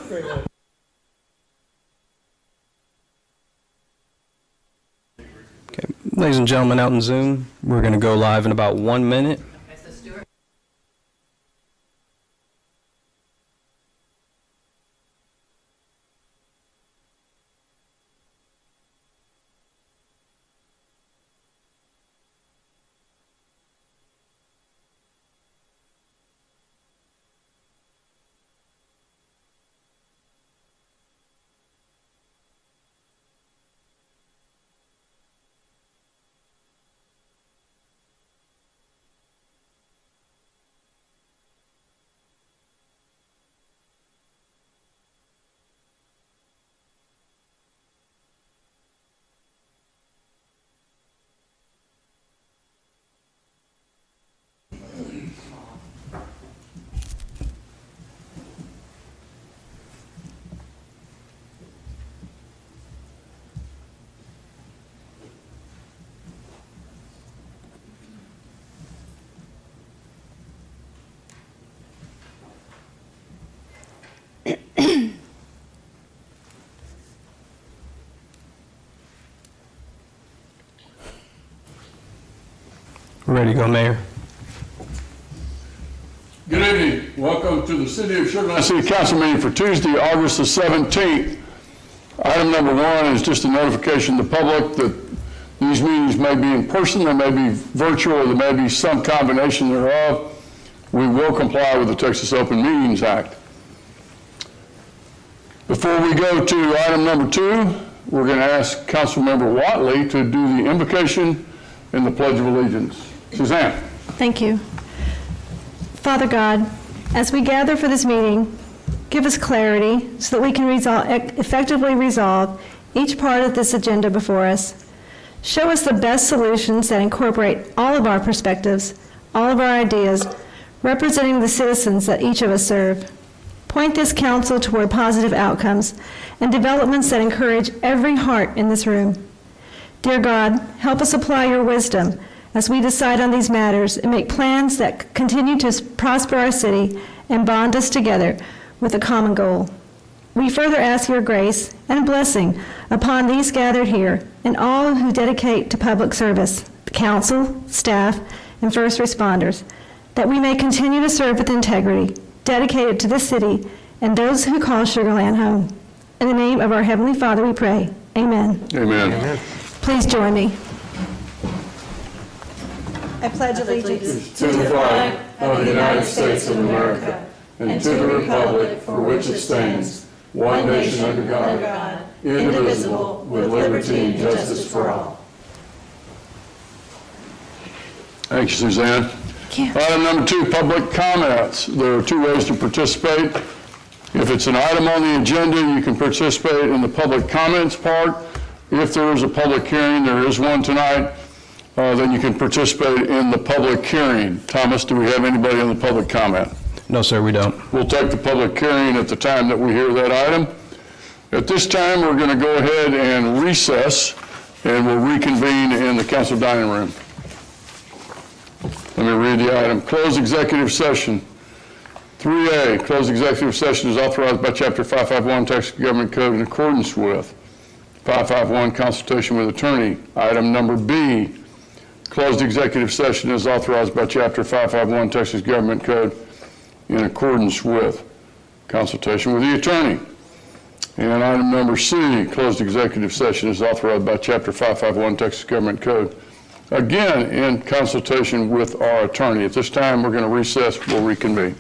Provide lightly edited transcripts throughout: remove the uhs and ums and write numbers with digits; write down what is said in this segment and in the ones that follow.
Okay, ladies and gentlemen out in Zoom, we're going to go live in about 1 minute. Ready to go, Mayor. Good evening. Welcome to the City of Shoreline City Council meeting for Tuesday, August the 17th. Item number 1 is just a notification to the public that these meetings may be in person, they may be virtual, or there may be some combination thereof. We will comply with the Texas Open Meetings Act. Before we go to item number 2, we're going to ask Councilmember Watley to do the invocation and the Pledge of Allegiance. Suzanne. Thank you. Father God, as we gather for this meeting, give us clarity so that we can effectively resolve each part of this agenda before us. Show us the best solutions that incorporate all of our perspectives, all of our ideas, representing the citizens that each of us serve. Point this council toward positive outcomes and developments that encourage every heart in this room. Dear God, help us apply your wisdom as we decide on these matters and make plans that continue to prosper our city and bond us together with a common goal. We further ask your grace and blessing upon these gathered here and all who dedicate to public service, the council, staff, and first responders, that we may continue to serve with integrity, dedicated to this city and those who call Sugar Land home. In the name of our Heavenly Father we pray. Amen. Amen. Amen. Please join me. I pledge allegiance to the flag of the United States of America and to the republic for which it stands, one nation under God, indivisible, with liberty and justice for all. Thank you, Suzanne. Thank you. Item number 2, public comments. There are 2 ways to participate. If it's an item on the agenda, you can participate in the public comments part. If there is a public hearing, there is one tonight, then you can participate in the public hearing. Thomas, do we have anybody in the public comment? No, sir, we don't. We'll take the public hearing at the time that we hear that item. At this time, we're going to go ahead and recess, and we'll reconvene in the council dining room. Let me read the item. Closed executive session. 3A, closed executive session is authorized by Chapter 551 Texas Government Code in accordance with 551 consultation with attorney. Item number B, closed executive session is authorized by Chapter 551 Texas Government Code in accordance with consultation with the attorney. And item number C, closed executive session is authorized by Chapter 551 Texas Government Code, again in consultation with our attorney. At this time, we're going to recess. We'll reconvene.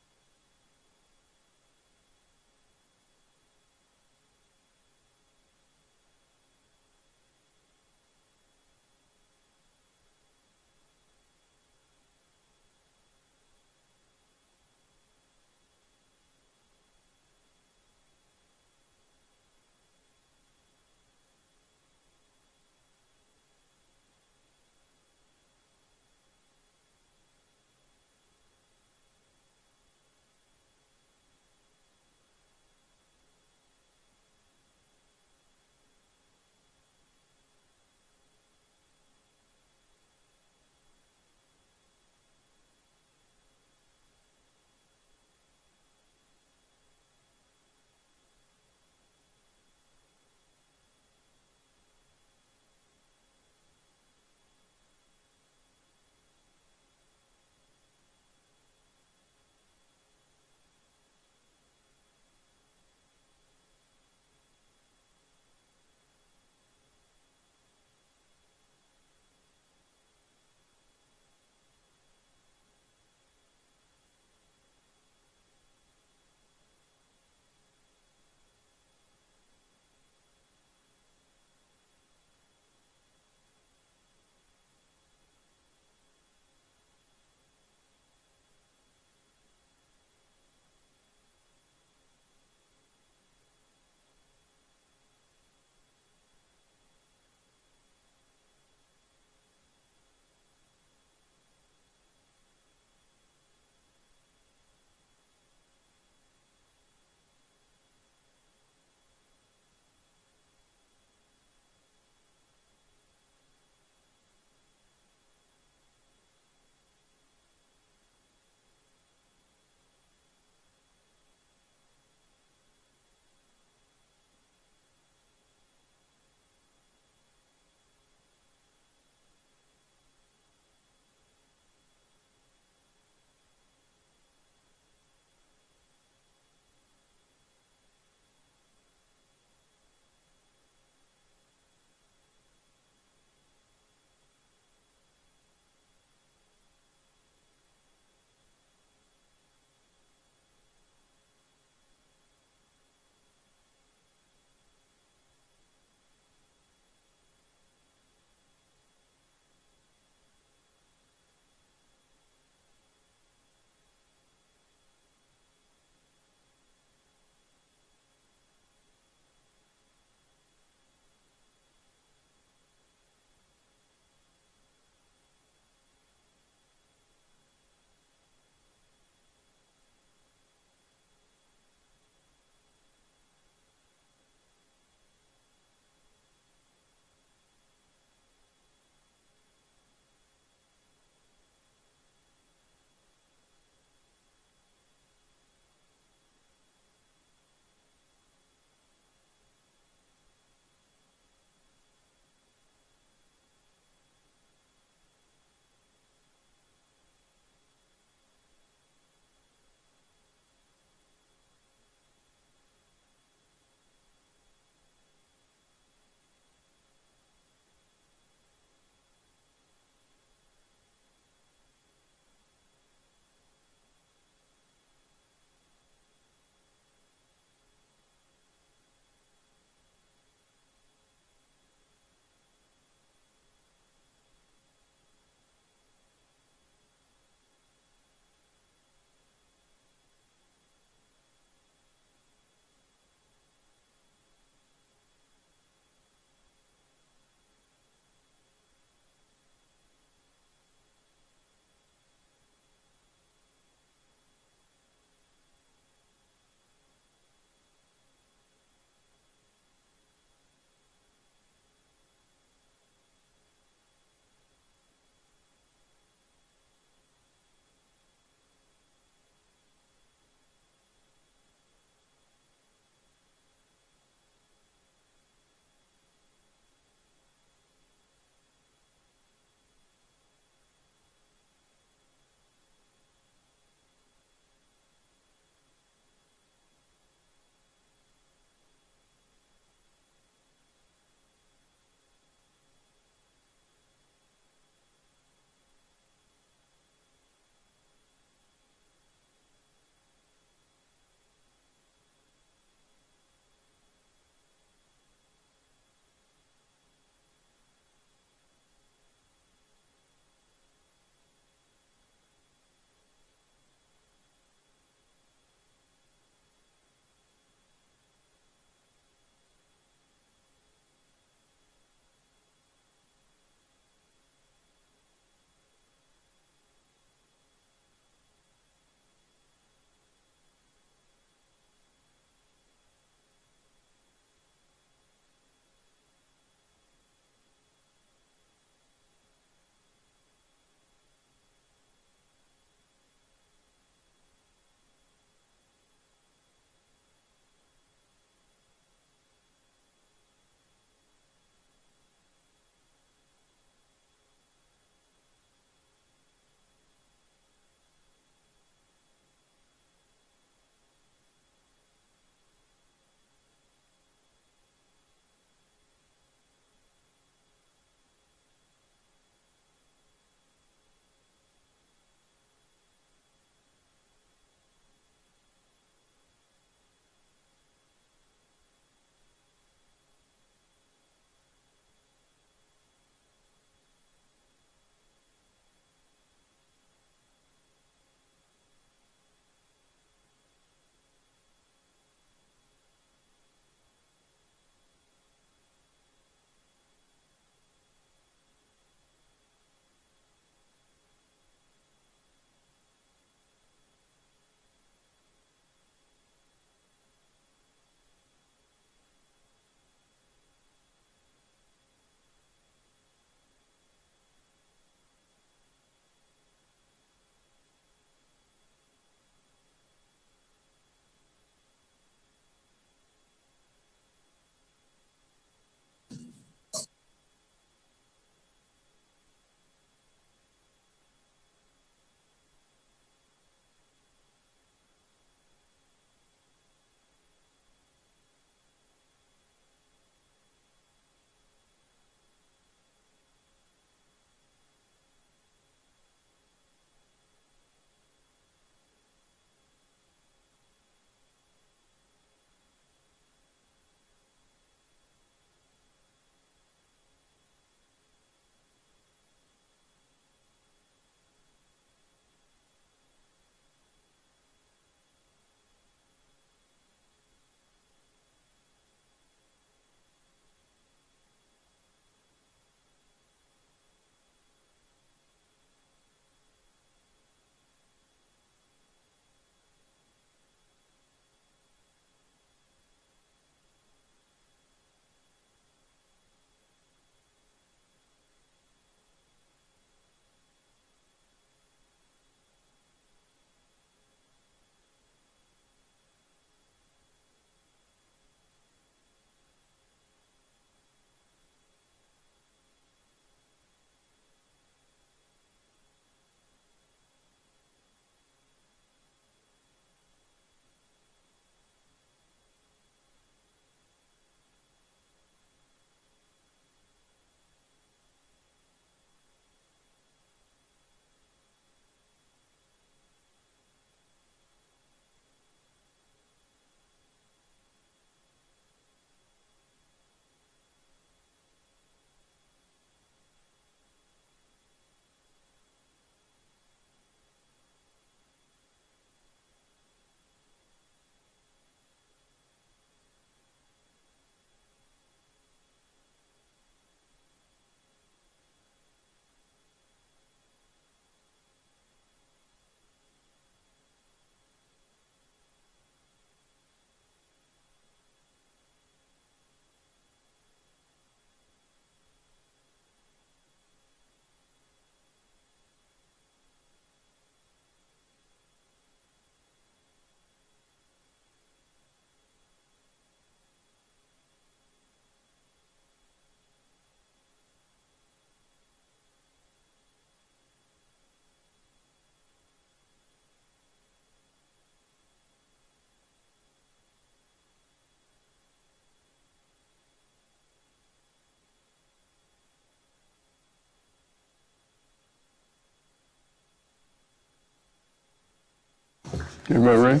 Everybody ready?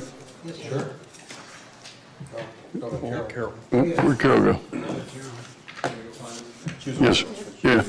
Sure. Where'd Carol go? Yes, yeah.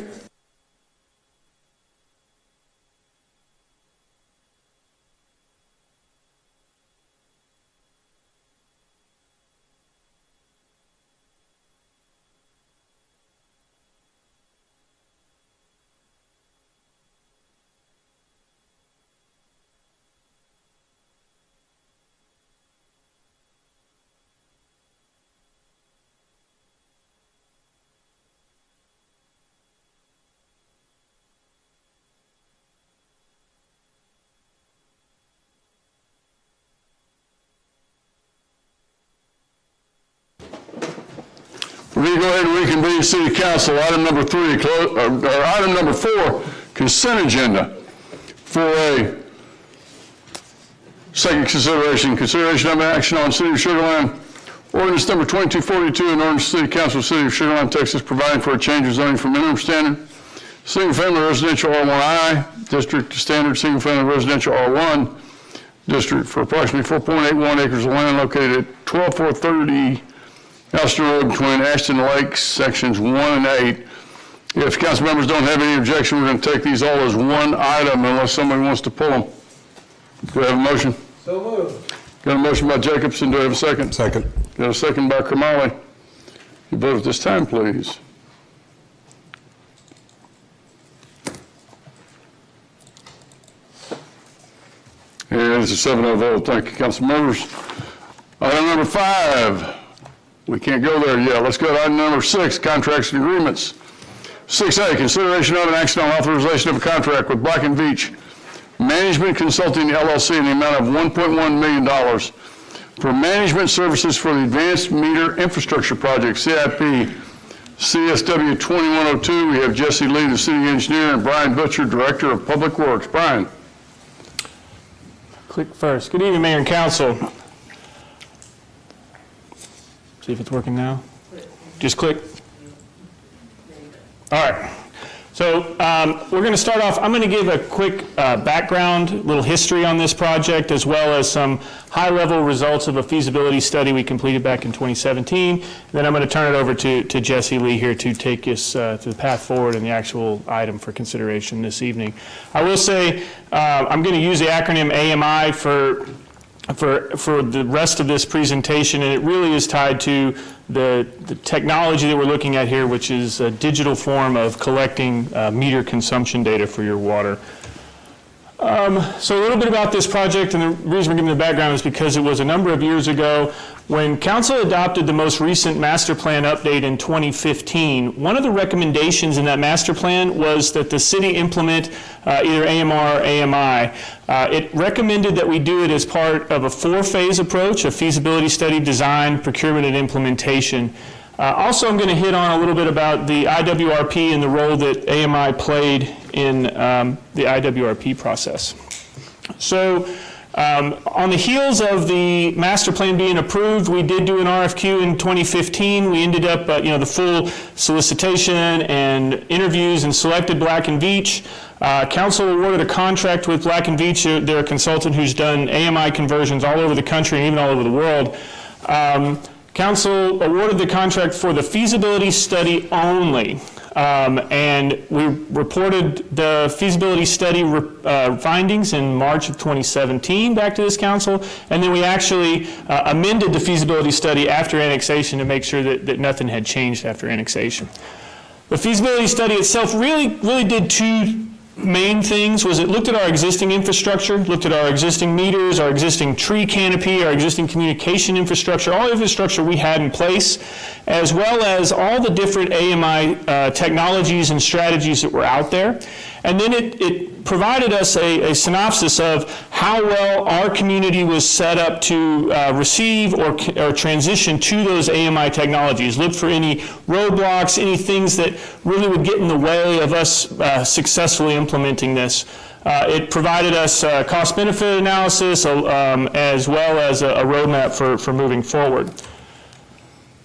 We're going to go ahead and reconvene City Council. Item number 3, or item number 4, consent agenda. 4A, second consideration of action on City of Shoreline ordinance number 2242, an ordinance City Council, City of Shoreline, Texas, providing for a change of zoning from minimum standard single-family residential R1I district to standard single-family residential R1 district for approximately 4.81 acres of land located at 12430 Ashton Road between Ashton Lakes, sections 1 and 8. If council members don't have any objection, we're going to take these all as one item unless somebody wants to pull them. Do I have a motion? So moved. Got a motion by Jacobson. Do I have a second? Second. Got a second by Kamali. You vote at this time, please. And it's a 7-0 vote. Thank you, council members. Item number 5. We can't go there yet. Let's go to item number 6, contracts and agreements. 6A, consideration of an action on authorization of a contract with Black & Veatch Management Consulting LLC in the amount of $1.1 million for management services for the Advanced Meter Infrastructure Project, CIP, CSW 2102. We have Jesse Lee, the city engineer, and Brian Butcher, director of public works. Brian. Click first. Good evening, Mayor and Council. See if it's working now. Just click. All right. So we're going to start off. I'm going to give a quick background, little history on this project, as well as some high-level results of a feasibility study we completed back in 2017. Then I'm going to turn it over to Jesse Lee here to take us to the path forward and the actual item for consideration this evening. I will say I'm going to use the acronym AMI for the rest of this presentation, and it really is tied to the technology that we're looking at here, which is a digital form of collecting meter consumption data for your water. So a little bit about this project, and the reason we're giving the background is because it was a number of years ago when Council adopted the most recent master plan update in 2015. One of the recommendations in that master plan was that the city implement either AMR or AMI. It recommended that we do it as part of a 4-phase approach, a feasibility study, design, procurement, and implementation. Also, I'm going to hit on a little bit about the IWRP and the role that AMI played in the IWRP process. So on the heels of the master plan being approved, we did do an RFQ in 2015. We ended up, the full solicitation and interviews and selected Black & Veatch. Council awarded a contract with Black & Veatch. They're a consultant who's done AMI conversions all over the country and even all over the world. Council awarded the contract for the feasibility study only. And we reported the feasibility study findings in March of 2017 back to this council, and then we actually amended the feasibility study after annexation to make sure that nothing had changed after annexation. The feasibility study itself really did two main things. Was it looked at our existing infrastructure, looked at our existing meters, our existing tree canopy, our existing communication infrastructure, all the infrastructure we had in place, as well as all the different AMI technologies and strategies that were out there. And then it provided us a synopsis of how well our community was set up to receive or transition to those AMI technologies. Looked for any roadblocks, any things that really would get in the way of us successfully implementing this. It provided us cost-benefit analysis as well as a roadmap for moving forward.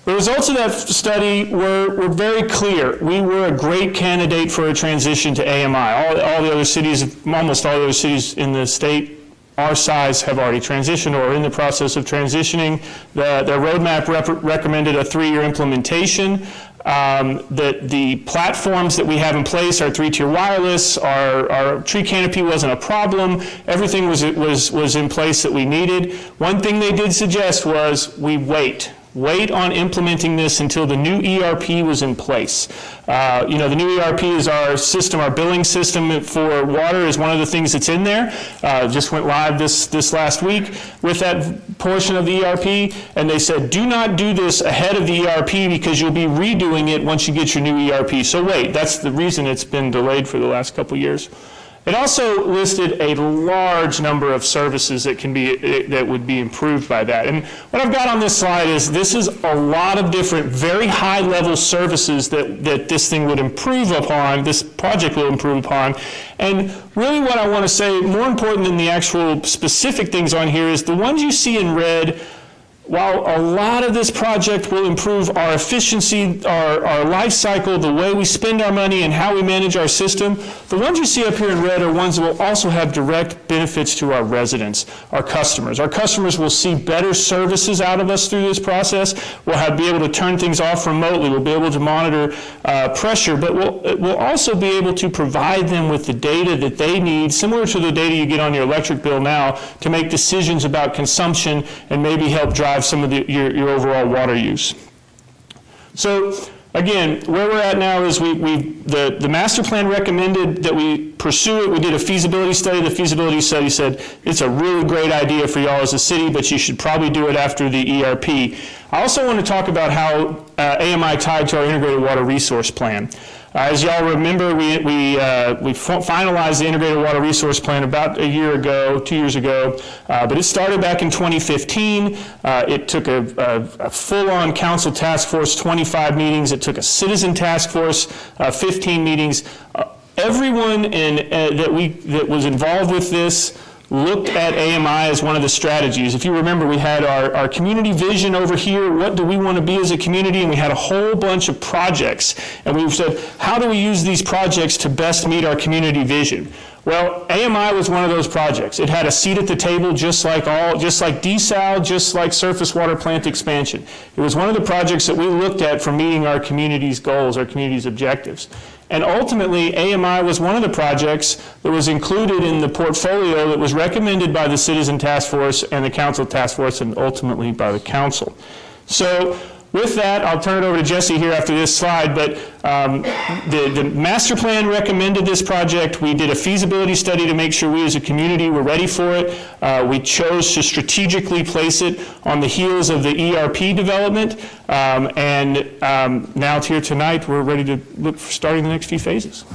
The results of that study were very clear. We were a great candidate for a transition to AMI. All the other cities, almost all the other cities in the state our size have already transitioned or are in the process of transitioning. The roadmap recommended a 3-year implementation. That the platforms that we have in place, our 3-tier wireless, our tree canopy wasn't a problem. Everything was in place that we needed. One thing they did suggest was we wait on implementing this until the new ERP was in place. The new ERP is our system, our billing system for water is one of the things that's in there. Just went live this last week with that portion of the ERP, and they said, do not do this ahead of the ERP because you'll be redoing it once you get your new ERP. So wait, that's the reason it's been delayed for the last couple years. It also listed a large number of services that would be improved by that. And what I've got on this slide is this is a lot of different, very high-level services that this thing would improve upon, this project will improve upon. And really what I want to say, more important than the actual specific things on here, is the ones you see in red. While a lot of this project will improve our efficiency, our life cycle, the way we spend our money and how we manage our system, the ones you see up here in red are ones that will also have direct benefits to our residents, our customers. Our customers will see better services out of us through this process. We'll be able to turn things off remotely. We'll be able to monitor pressure, but we'll also be able to provide them with the data that they need, similar to the data you get on your electric bill now, to make decisions about consumption and maybe help drive some of your overall water use. So again, where we're at now is the master plan recommended that we pursue it. We did a feasibility study. The feasibility study said it's a really great idea for y'all as a city, but you should probably do it after the ERP. I also want to talk about how AMI tied to our integrated water resource plan. As y'all remember, we finalized the Integrated Water Resource Plan about 2 years ago, but it started back in 2015. It took a full-on council task force, 25 meetings. It took a citizen task force, 15 meetings. Everyone that was involved with this looked at AMI as one of the strategies. If you remember, we had our community vision over here. What do we want to be as a community? And we had a whole bunch of projects. And we said, how do we use these projects to best meet our community vision? Well, AMI was one of those projects. It had a seat at the table just like desal, just like surface water plant expansion. It was one of the projects that we looked at for meeting our community's goals, our community's objectives. And ultimately, AMI was one of the projects that was included in the portfolio that was recommended by the Citizen Task Force and the Council Task Force, and ultimately by the Council. So with that, I'll turn it over to Jesse here after this slide, but the master plan recommended this project. We did a feasibility study to make sure we as a community were ready for it. We chose to strategically place it on the heels of the ERP development, and now it's here tonight. We're ready to look for starting the next few phases.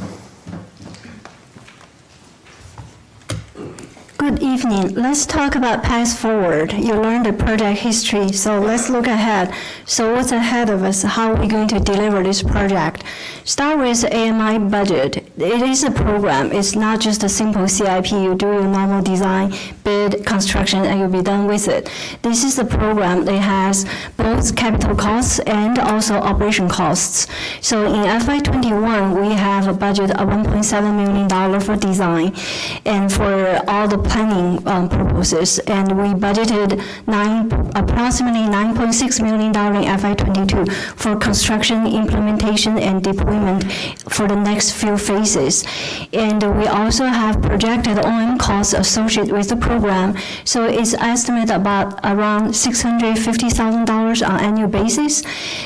Good evening. Let's talk about path forward. You learned the project history, so let's look ahead. So what's ahead of us? How are we going to deliver this project? Start with AMI budget. It is a program. It's not just a simple CIP. You do your normal design, bid, construction, and you'll be done with it. This is a program that has both capital costs and also operation costs. So in FY21, we have a budget of $1.7 million for design and for all the planning purposes, and we budgeted approximately $9.6 million in FY22 for construction, implementation, and deployment for the next few phases. And we also have projected O&M costs associated with the program, so it's estimated about around $650,000 on annual basis.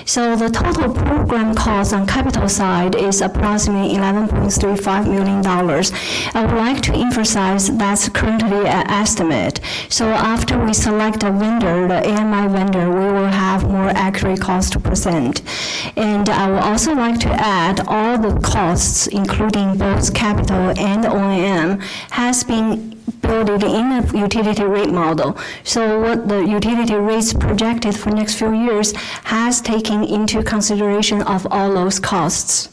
So the total program cost on capital side is approximately $11.35 million. I would like to emphasize that's currently an estimate. So after we select a vendor, the AMI vendor, we will have more accurate cost to present. And I would also like to add all the costs, including both capital and O&M, has been built in the utility rate model. So what the utility rates projected for next few years has taken into consideration of all those costs.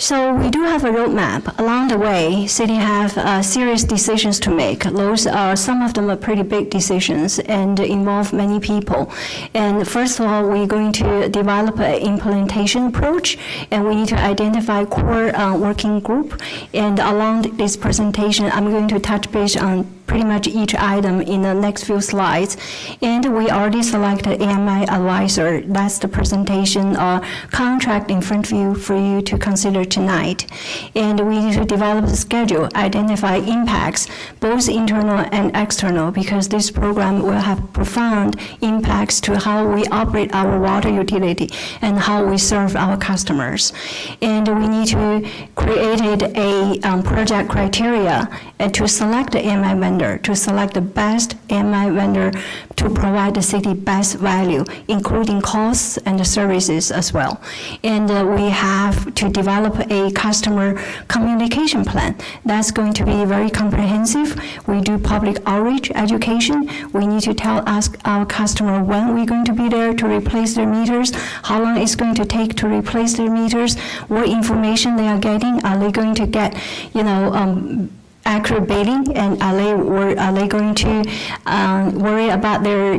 So we do have a roadmap. Along the way, city have serious decisions to make. Those are, some of them are pretty big decisions and involve many people. And first of all, we're going to develop an implementation approach, and we need to identify core working group. And along this presentation, I'm going to touch base on pretty much each item in the next few slides. And we already selected AMI advisor. That's the presentation contract in front of you for you to consider tonight. And we need to develop a schedule, identify impacts, both internal and external, because this program will have profound impacts to how we operate our water utility and how we serve our customers. And we need to create a project criteria and to select the AMI vendor, to select the best AMI vendor to provide the city best value, including costs and the services as well. And we have to develop a customer communication plan. That's going to be very comprehensive. We do public outreach education. We need to ask our customer when we're going to be there to replace their meters, how long it's going to take to replace their meters, what information they are getting. Are they going to get, accurate billing, and are they going to worry about their,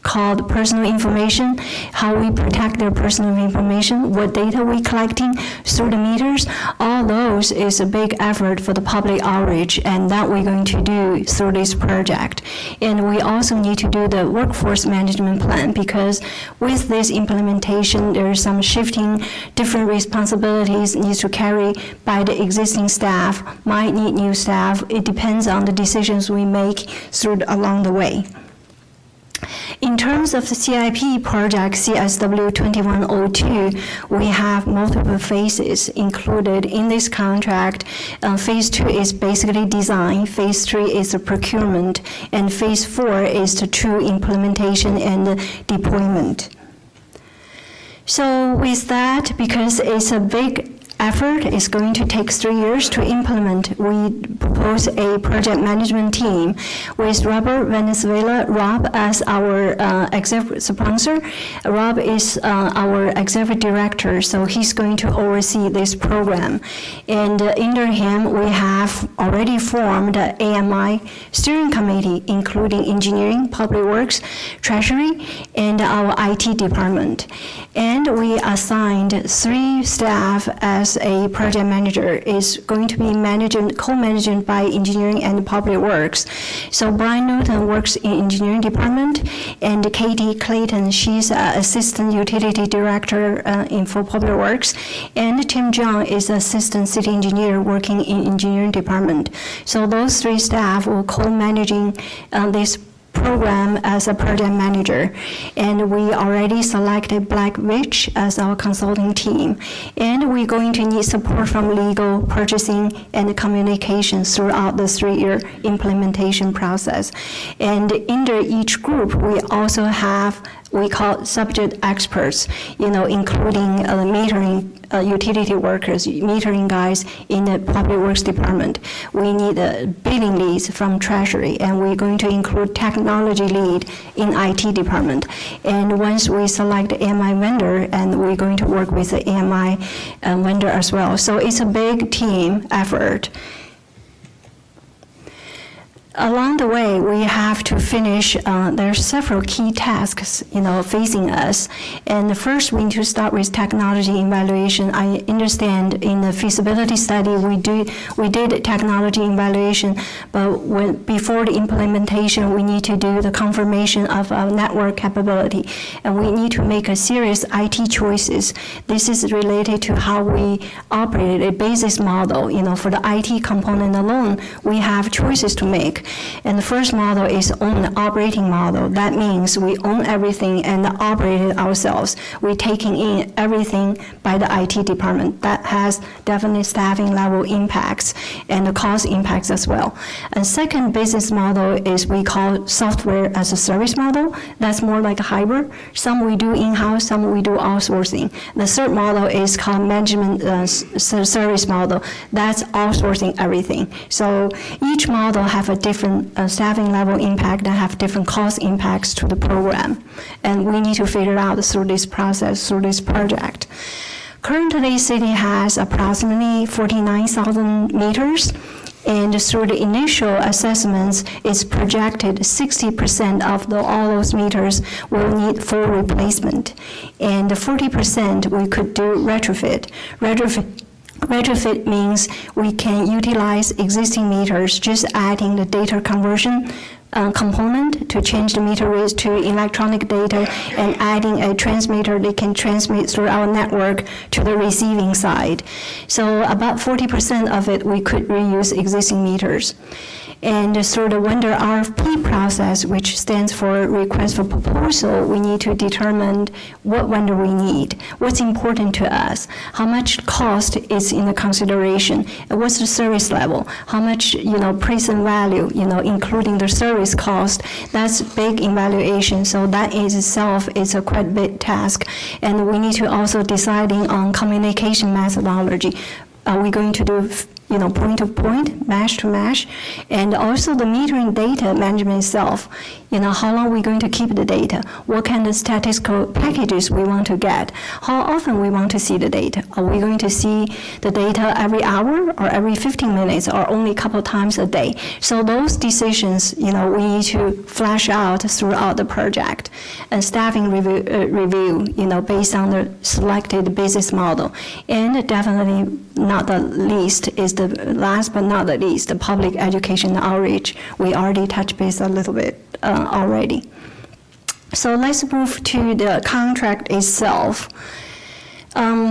called personal information, how we protect their personal information, what data we're collecting through the meters. All those is a big effort for the public outreach, and that we're going to do through this project. And we also need to do the workforce management plan, because with this implementation, there's some shifting different responsibilities needs to carry by the existing staff, might need new staff. It depends on the decisions we make along the way. In terms of the CIP project, CSW 2102, we have multiple phases included in this contract. Phase 2 is basically design, phase 3 is the procurement, and phase 4 is the true implementation and deployment. So with that, because it's a big effort, is going to take 3 years to implement, we propose a project management team with Robert Venezuela, Rob as our executive sponsor. Rob is our executive director, so he's going to oversee this program. And under him, we have already formed the AMI steering committee, including engineering, public works, treasury, and our IT department. And we assigned 3 staff as a project manager. Is going to be co-managed by engineering and public works. So Brian Newton works in engineering department, and Katie Clayton, she's assistant utility director for public works, and Tim John is assistant city engineer working in engineering department. So those 3 staff will co-managing this program as a project manager. And we already selected Black Witch as our consulting team. And we're going to need support from legal, purchasing, and communications throughout the 3-year implementation process. And under each group, we also have we call subject experts, including metering utility workers, metering guys in the public works department. We need billing leads from treasury, and we're going to include technology lead in IT department. And once we select the AMI vendor, and we're going to work with the AMI vendor as well. So it's a big team effort. Along the way, we have to finish, there are several key tasks, facing us. And first, we need to start with technology evaluation. I understand in the feasibility study, we did technology evaluation, but before the implementation, we need to do the confirmation of our network capability. And we need to make a serious IT choices. This is related to how we operate a business model. For the IT component alone, we have choices to make. And the first model is own the operating model. That means we own everything and operate it ourselves. We're taking in everything by the IT department. That has definite staffing level impacts and the cost impacts as well. And second business model is we call software as a service model. That's more like a hybrid. Some we do in-house, some we do outsourcing. The third model is called management service model. That's outsourcing everything. So each model have a different staffing level impact that have different cost impacts to the program. And we need to figure out through this process, through this project. Currently, city has approximately 49,000 meters, and through the initial assessments, it's projected 60% of all those meters will need full replacement, and 40% we could do retrofit. Retrofit means we can utilize existing meters, just adding the data conversion component to change the meter reads to electronic data, and adding a transmitter that can transmit through our network to the receiving side. So about 40% of it we could reuse existing meters. And through the vendor RFP process, which stands for Request for Proposal, we need to determine what vendor we need, what's important to us, how much cost is in the consideration, and what's the service level, how much present value, including the service cost. That's big evaluation. So that in itself is a quite big task, and we need to also deciding on communication methodology. Are we going to do point-to-point, mesh-to-mesh, and also the metering data management itself. How long are we going to keep the data? What kind of statistical packages we want to get? How often we want to see the data? Are we going to see the data every hour or every 15 minutes or only a couple times a day? So those decisions, we need to flesh out throughout the project. And staffing review, based on the selected business model. And definitely not the least is the last but not the least, the public education outreach. We already touched base a little bit already. So let's move to the contract itself.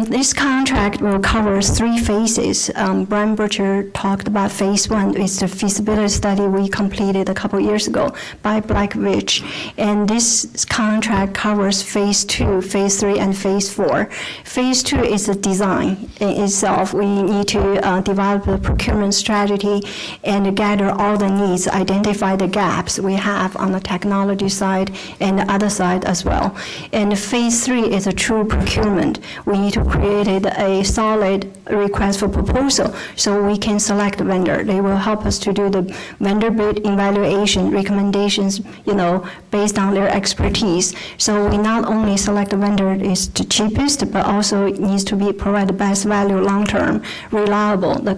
This contract will cover 3 phases. Brian Butcher talked about phase 1. It's the feasibility study we completed a couple years ago by Blackridge. And this contract covers phase 2, phase 3, and phase 4. Phase 2 is the design in itself. We need to develop the procurement strategy and gather all the needs, identify the gaps we have on the technology side and the other side as well. And phase 3 is a true procurement. We need to create a solid request for proposal so we can select a vendor. They will help us to do the vendor bid evaluation recommendations, based on their expertise. So we not only select a vendor that is the cheapest, but also it needs to provide the best value long-term, reliable. The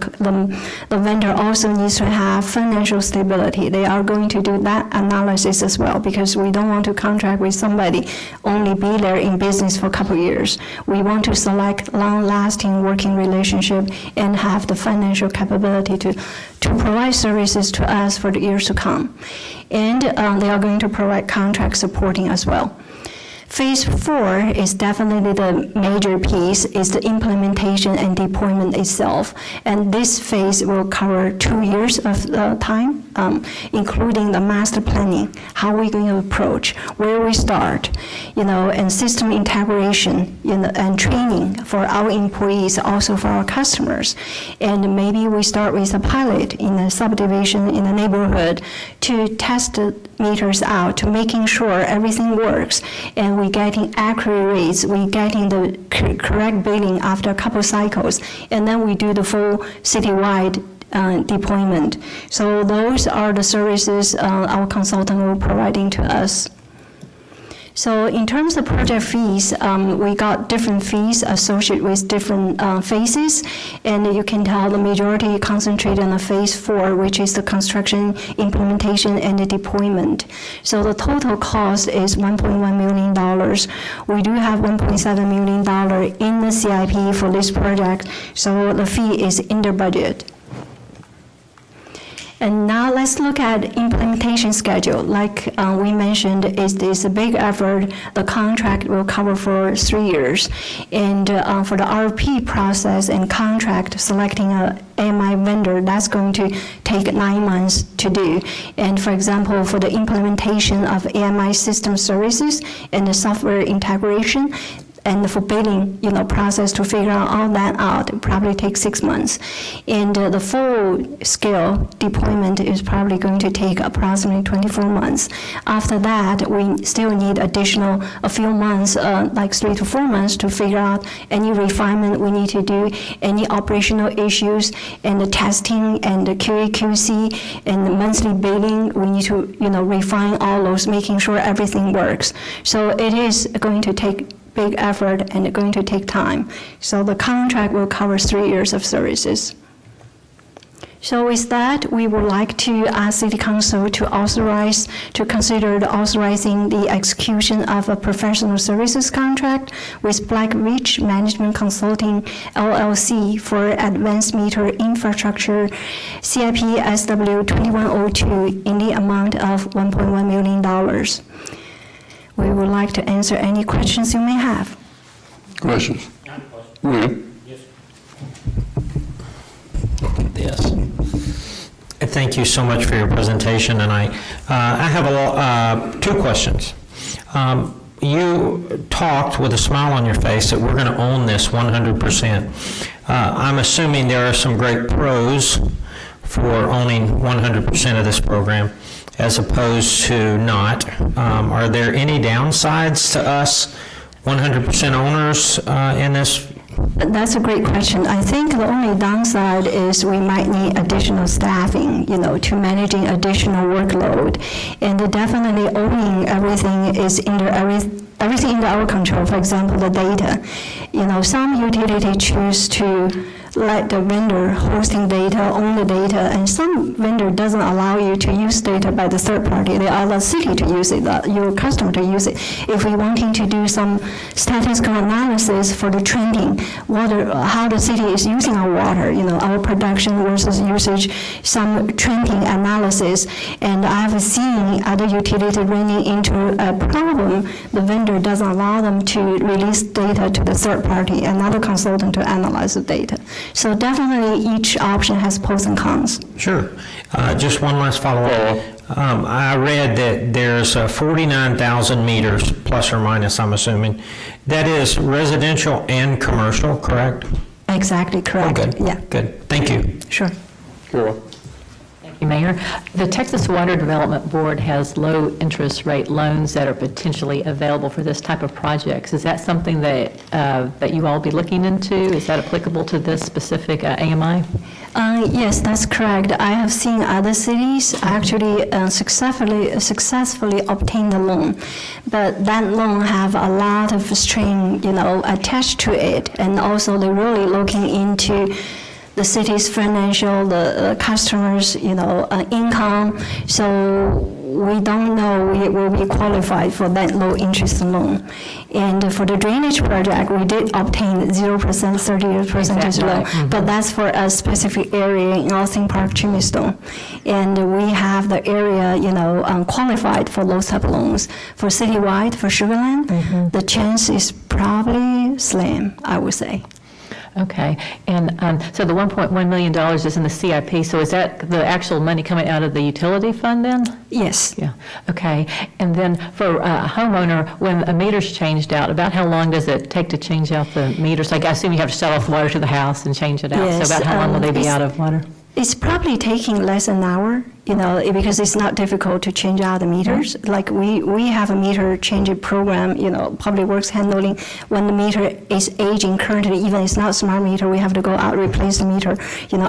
vendor also needs to have financial stability. They are going to do that analysis as well, because we don't want to contract with somebody only be there in business for a couple years. We want to select long-lasting working relationship and have the financial capability to provide services to us for the years to come. And they are going to provide contract supporting as well. Phase 4 is definitely the major piece, is the implementation and deployment itself. And this phase will cover 2 years of time, including the master planning, how we're going to approach, where we start, and system integration, and training for our employees, also for our customers. And maybe we start with a pilot in a subdivision in the neighborhood to test the meters out, to making sure everything works, and we're getting accurate rates, we're getting the correct billing after a couple cycles, and then we do the full citywide deployment. So those are the services our consultant will be providing to us. So in terms of project fees, we got different fees associated with different phases, and you can tell the majority concentrated on the phase 4, which is the construction, implementation, and the deployment. So the total cost is $1.1 million. We do have $1.7 million in the CIP for this project, so the fee is in the budget. And now let's look at implementation schedule. Like we mentioned, it's a big effort. The contract will cover for 3 years. And for the RFP process and contract, selecting a AMI vendor, that's going to take 9 months to do. And for example, for the implementation of AMI system services and the software integration, and for billing, process to figure all that out, it probably takes 6 months. And the full scale deployment is probably going to take approximately 24 months. After that, we still need additional a few months, like 3 to 4 months, to figure out any refinement we need to do, any operational issues, and the testing, and the QA/QC, and the monthly billing. We need to, refine all those, making sure everything works. So it is going to take big effort and going to take time. So the contract will cover 3 years of services. So with that, we would like to ask City Council to consider authorizing the execution of a professional services contract with Black Ridge Management Consulting, LLC for advanced meter infrastructure CIP SW 2102 in the amount of $1.1 million. We would like to answer any questions you may have. Questions? William? Yes. Thank you so much for your presentation, and I have two questions. You talked with a smile on your face that we're going to own this 100%. I'm assuming there are some great pros for owning 100% of this program as opposed to not. Are there any downsides to us 100% owners in this? That's a great question. I think the only downside is we might need additional staffing, to managing additional workload. And definitely owning everything is everything under our control. For example, the data. Some utility choose to let the vendor hosting data, own the data, and some vendor doesn't allow you to use data by the third party. They allow the city to use it, your customer to use it. If we wanting to do some statistical analysis for the trending, how the city is using our water, our production versus usage, some trending analysis, and I've seen other utilities running into a problem. The vendor doesn't allow them to release data to the third party, another consultant to analyze the data. So definitely each option has pros and cons. Sure. Just one last follow-up. I read that there's 49,000 meters, plus or minus, I'm assuming. That is residential and commercial, correct? Exactly correct. Oh, good. Yeah. Good. Thank you. Sure. Carol? Thank you, Mayor. The Texas Water Development Board has low interest rate loans that are potentially available for this type of projects. Is that something that that you all will be looking into? Is that applicable to this specific AMI? Yes, that's correct. I have seen other cities actually successfully obtain the loan, but that loan have a lot of string, attached to it, and also they're really looking into the city's financial, the customers, income. So we don't know we will be qualified for that low interest loan. And for the drainage project, we did obtain 0%, 30% loan, Mm-hmm. but that's for a specific area in Austin Park, Chimistone. And we have the area, qualified for those type of loans. For citywide, for Shoreline, the chance is probably slim, I would say. Okay, and so the $1.1 million is in the CIP, so is that the actual money coming out of the utility fund then? Yes. Yeah, okay. And then for a homeowner, when a meter's changed out, about how long does it take to change out the meters? Like I assume you have to shut off water to the house and change it out, Yes, so about how long will they be out of water? It's probably taking less than an hour, because it's not difficult to change out the meters. Like we have a meter changing program, Public Works handling. When the meter is aging currently, even it's not smart meter, we have to go out replace the meter,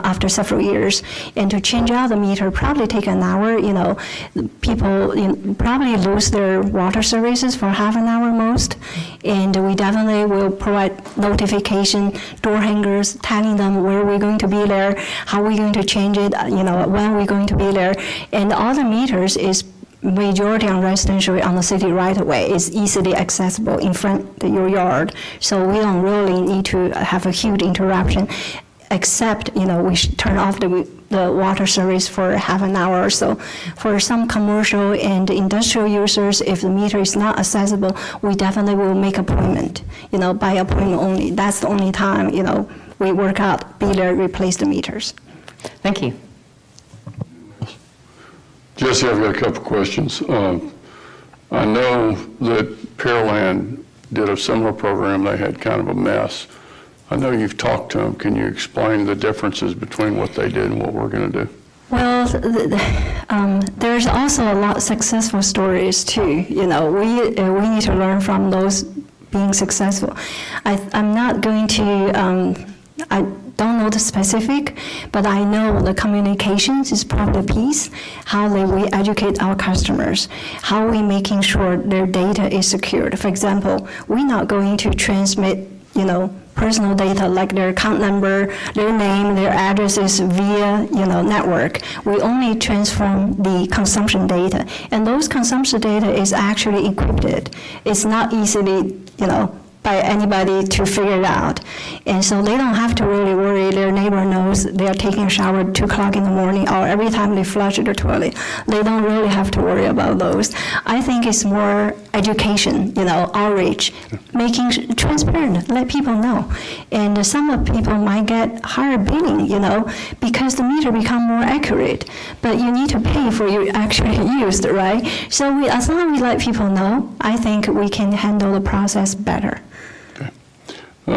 after several years. And to change out the meter probably take an hour. People probably lose their water services for half an hour most. And we definitely will provide notification, door hangers, telling them where we're going to be there, how we're going to change it, when we're going to be there. And all the meters is majority on residential on the city right away. It's easily accessible in front of your yard. So we don't really need to have a huge interruption, except, we should turn off the water service for half an hour or so. For some commercial and industrial users, if the meter is not accessible, we definitely will make appointment, by appointment only. That's the only time, we work out, be there, replace the meters. Thank you. Jesse, I've got a couple questions. I know that Pearland did a similar program. They had kind of a mess. I know you've talked to them. Can you explain the differences between what they did and what we're going to do? Well, there's also a lot of successful stories too. We need to learn from those being successful. I'm not going to don't know the specific, but I know the communications is probably the piece, how we educate our customers, how we making sure their data is secured. For example, we're not going to transmit, personal data like their account number, their name, their addresses via, network. We only transform the consumption data, and those consumption data is actually encrypted. It's not easily, by anybody to figure it out. And so they don't have to really worry their neighbor knows they're taking a shower at 2 o'clock in the morning or every time they flush their toilet. They don't really have to worry about those. I think it's more education, outreach, making transparent, let people know. And some of people might get higher billing, because the meter become more accurate, but you need to pay for you actually used, right? So as long as we let people know, I think we can handle the process better.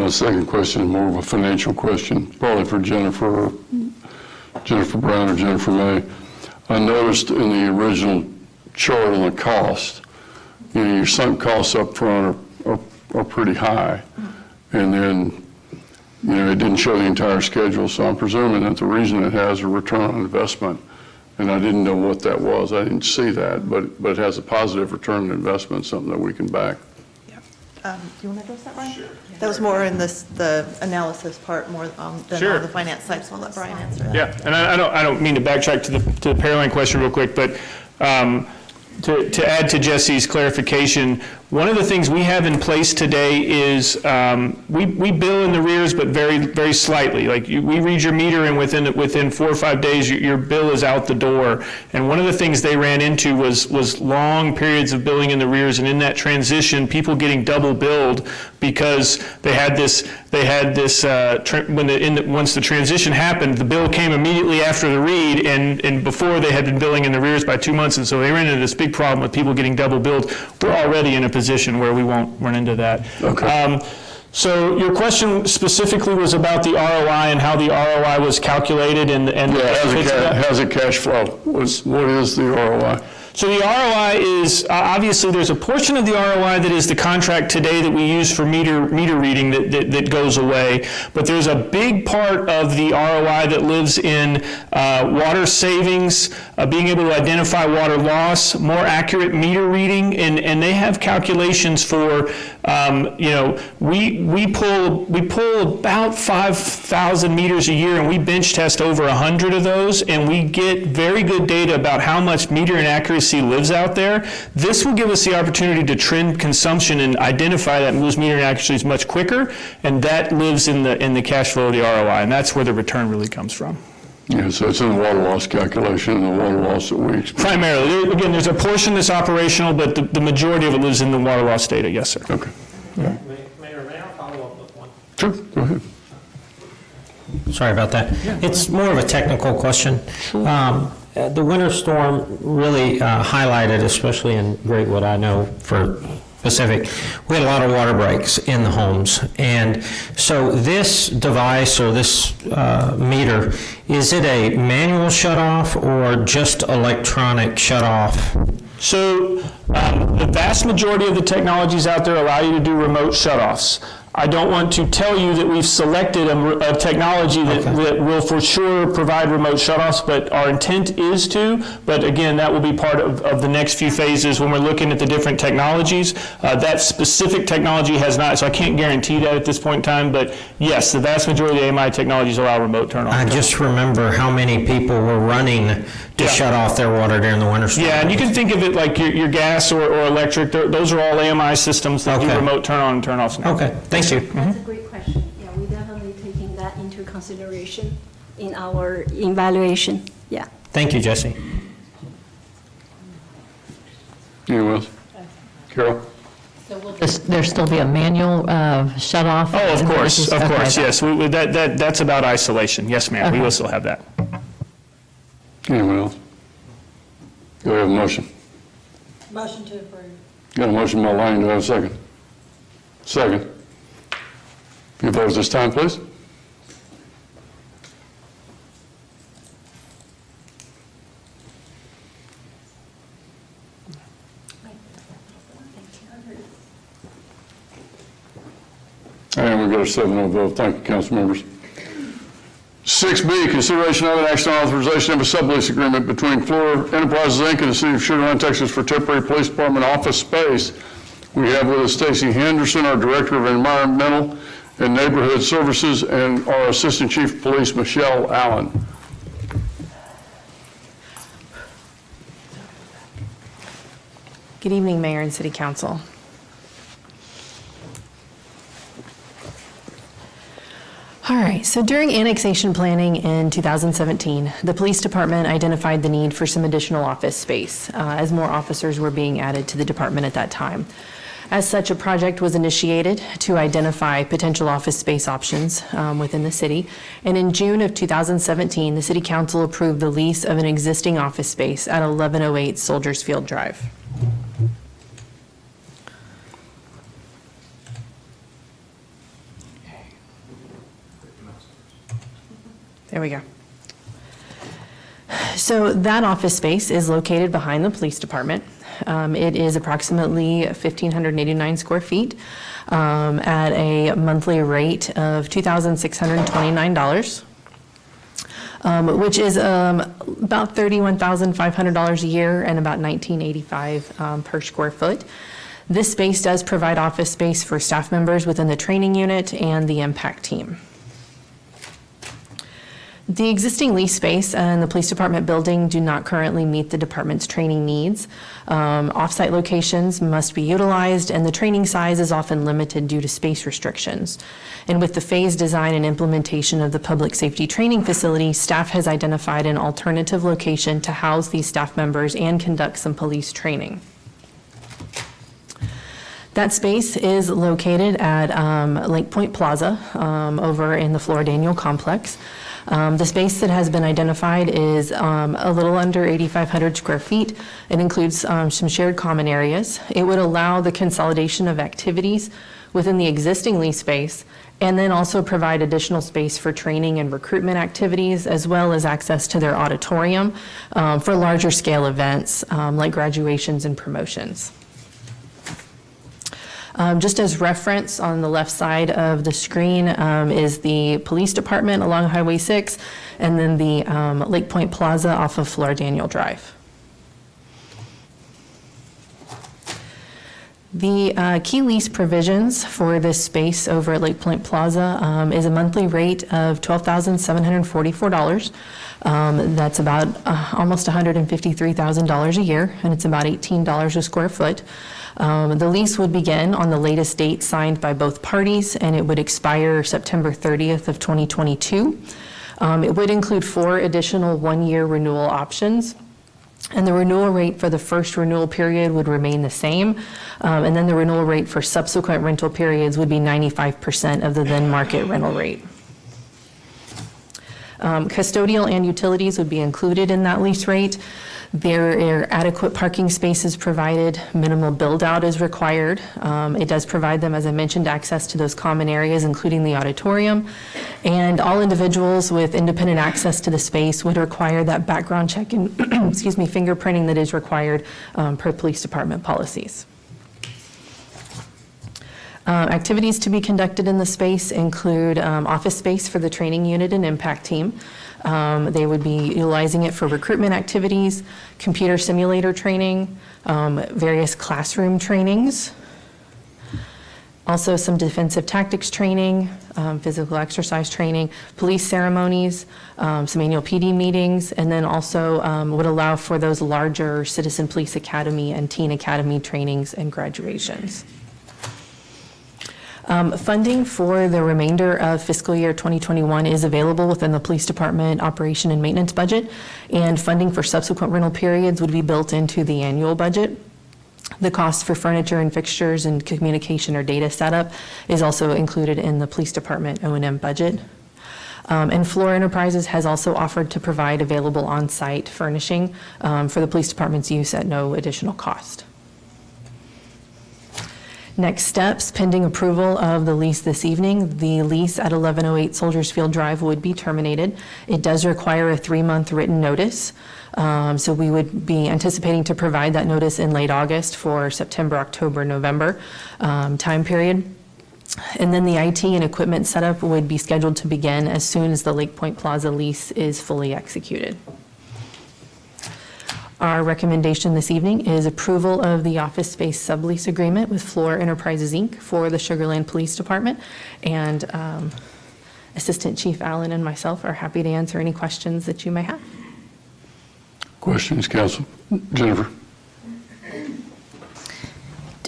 Second question is more of a financial question, probably for Jennifer Brown or Jennifer May. I noticed in the original chart on the cost, your sunk costs up front are pretty high. And then, it didn't show the entire schedule, so I'm presuming that the reason it has a return on investment, and I didn't know what that was, I didn't see that, but it has a positive return on investment, something that we can back. Do you want to address that, Brian? Sure. That was more in the analysis part more than on the finance side, so I'll let Brian answer that. Yeah, and I don't mean to backtrack to the Paroline question real quick, but to add to Jesse's clarification, one of the things we have in place today is we bill in the rears, but very, very slightly. Like we read your meter, and within 4 or 5 days, your bill is out the door. And one of the things they ran into was long periods of billing in the rears, and in that transition, people getting double billed because they had this. Once the transition happened, the bill came immediately after the read, and before they had been billing in the rears by 2 months, and so they ran into this big problem with people getting double billed. We're already in a position where we won't run into that. Okay. So your question specifically was about the ROI and how the ROI was calculated and how's it cash flow? What is the ROI? So the ROI is, obviously there's a portion of the ROI that is the contract today that we use for meter reading that goes away, but there's a big part of the ROI that lives in water savings, being able to identify water loss, more accurate meter reading, and they have calculations for, we pull about 5,000 meters a year, and we bench test over 100 of those, and we get very good data about how much meter inaccuracy lives out there. This will give us the opportunity to trend consumption and identify that and lose meter inaccuracies much quicker, and that lives in the cash flow of the ROI, and that's where the return really comes from. Yeah, so it's in the water loss calculation and the water loss that we expect. Primarily. Again, there's a portion that's operational, but the majority of it lives in the water loss data. Yes, sir. Okay. Mayor, may I follow up with one? Sure, go ahead. Sorry about that. It's more of a technical question. The winter storm really highlighted, especially in Greatwood, I know for Pacific, we had a lot of water breaks in the homes. And so this device or this meter, is it a manual shutoff or just electronic shutoff? So the vast majority of the technologies out there allow you to do remote shutoffs. I don't want to tell you that we've selected a technology that will for sure provide remote shutoffs, but our intent is to. But again, that will be part of the next few phases when we're looking at the different technologies. That specific technology has not, so I can't guarantee that at this point in time, but yes, the vast majority of AMI technologies allow remote turn-on. I just remember how many people were running to shut off their water during the winter storm. Yeah, and you can think of it like your gas or electric. Those are all AMI systems that do remote turn-on and turn-offs now. Okay, thank you. That's a great question. Yeah, we're definitely taking that into consideration in our evaluation. Yeah. Thank you, Jesse. Anyone else? Carol? So will there still be a manual shut-off? Oh, of course, yes. That's about isolation. Yes, ma'am, we will still have that. Anyone else? Do we have a motion? Motion to approve. Got a motion by Lane, do I have a second? Second. Your votes this time, please. And we've got a 7-0 vote. Thank you, council members. 6B, consideration of an action on authorization of a sublease agreement between Flora Enterprises, Inc. and the City of Shoreline, Texas for temporary police department office space. We have with us Stacy Henderson, our Director of Environmental and Neighborhood Services, and our Assistant Chief of Police, Michelle Allen. Good evening, Mayor and City Council. All right, so during annexation planning in 2017, the police department identified the need for some additional office space as more officers were being added to the department at that time. As such, a project was initiated to identify potential office space options within the city. And in June of 2017, the City Council approved the lease of an existing office space at 1108 Soldiers Field Drive. There we go. So that office space is located behind the police department. It is approximately 1,589 square feet at a monthly rate of $2,629, which is about $31,500 a year and about $1,985 per square foot. This space does provide office space for staff members within the training unit and the impact team. The existing lease space and the police department building do not currently meet the department's training needs. Off-site locations must be utilized, and the training size is often limited due to space restrictions. And with the phased design and implementation of the public safety training facility, staff has identified an alternative location to house these staff members and conduct some police training. That space is located at Lake Point Plaza over in the Flora Daniel complex. The space that has been identified is a little under 8,500 square feet. It includes some shared common areas. It would allow the consolidation of activities within the existing lease space, and then also provide additional space for training and recruitment activities, as well as access to their auditorium for larger scale events like graduations and promotions. Just as reference, on the left side of the screen is the police department along Highway 6, and then the Lake Point Plaza off of Flora Daniel Drive. The key lease provisions for this space over at Lake Point Plaza is a monthly rate of $12,744. That's about almost $153,000 a year, and it's about $18 a square foot. The lease would begin on the latest date signed by both parties, and it would expire September 30th of 2022. It would include 4 additional one-year renewal options, and the renewal rate for the first renewal period would remain the same, and then the renewal rate for subsequent rental periods would be 95% of the then market rental rate. Custodial and utilities would be included in that lease rate. There are adequate parking spaces provided. Minimal build-out is required. It does provide them, as I mentioned, access to those common areas, including the auditorium. And all individuals with independent access to the space would require that background check and excuse me, fingerprinting that is required per police department policies. Activities to be conducted in the space include office space for the training unit and impact team. They would be utilizing it for recruitment activities, computer simulator training, various classroom trainings, also some defensive tactics training, physical exercise training, police ceremonies, some annual PD meetings, and then also would allow for those larger Citizen Police Academy and Teen Academy trainings and graduations. Funding for the remainder of fiscal year 2021 is available within the police department operation and maintenance budget, and funding for subsequent rental periods would be built into the annual budget. The cost for furniture and fixtures and communication or data setup is also included in the police department O&M budget. And Flora Enterprises has also offered to provide available on-site furnishing for the police department's use at no additional cost. Next steps, pending approval of the lease this evening, the lease at 1108 Soldiers Field Drive would be terminated. It does require a 3-month written notice, so we would be anticipating to provide that notice in late August for September, October, November time period. And then the IT and equipment setup would be scheduled to begin as soon as the Lake Point Plaza lease is fully executed. Our recommendation this evening is approval of the office space sublease agreement with Floor Enterprises, Inc. for the Sugarland Police Department. And Assistant Chief Allen and myself are happy to answer any questions that you may have. Questions, Council? Jennifer?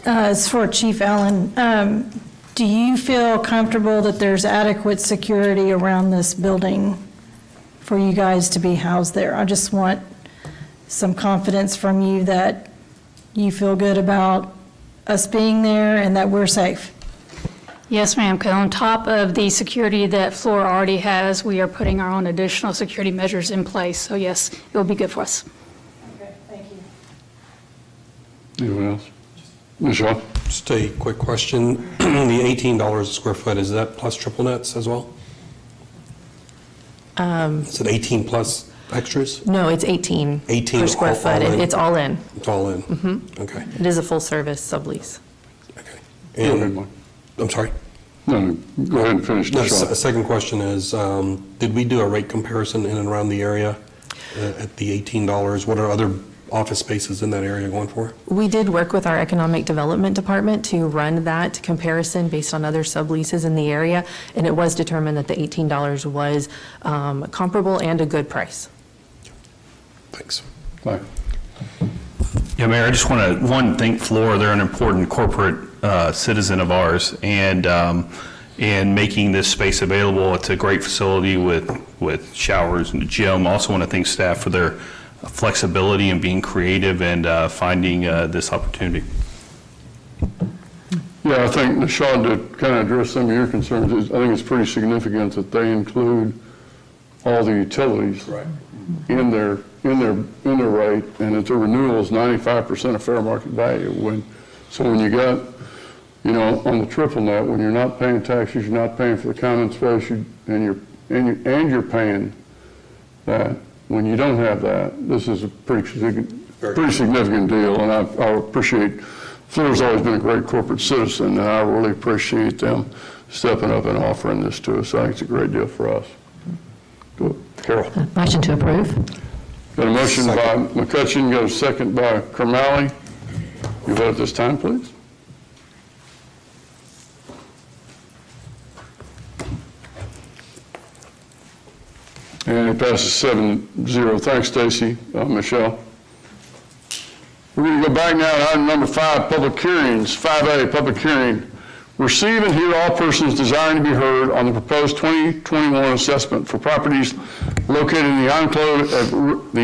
As for Chief Allen, do you feel comfortable that there's adequate security around this building for you guys to be housed there? I just want some confidence from you that you feel good about us being there and that we're safe. Yes, ma'am, because on top of the security that Floor already has, we are putting our own additional security measures in place. So yes, it will be good for us. Okay, thank you. Anyone else? Michelle? Just a quick question. The $18 a square foot, is that plus triple nets as well? Is it 18 plus extras? No, it's 18 per square all foot. in? It's all in. It's all in? Okay. It is a full-service sublease. Okay. Go ahead, And, Mike. I'm sorry? No, go ahead and finish, No, Michelle. a second question is, did we do a rate comparison in and around the area at the $18? What are other office spaces in that area going for? We did work with our Economic Development Department to run that comparison based on other subleases in the area, and it was determined that the $18 was comparable and a good price. Thanks. Mike? Yeah, Mayor, I just want to, thank Floor. They're an important corporate citizen of ours, and making this space available. It's a great facility with showers and a gym. Also want to thank staff for their flexibility and being creative and finding this opportunity. Yeah, I think, Nishan, to kind of address some of your concerns, I think it's pretty significant that they include all the utilities in their rate, and that the renewal is 95% of fair market value. So when you got, on the triple net, when you're not paying taxes, you're not paying for the common space, and you're paying that. When you don't have that, this is a pretty significant deal, and I appreciate, Floor's always been a great corporate citizen, and I really appreciate them stepping up and offering this to us. I think it's a great deal for us. Go, Carol. Motion to approve. Got a motion by McCutcheon, got a second by Kermally. You vote at this time, please. And it passes 7-0. Thanks, Stacy. Michelle. We're going to go back now to item number 5, public hearings. 5A, public hearing. Receive and hear all persons desiring to be heard on the proposed 2021 assessment for properties located in the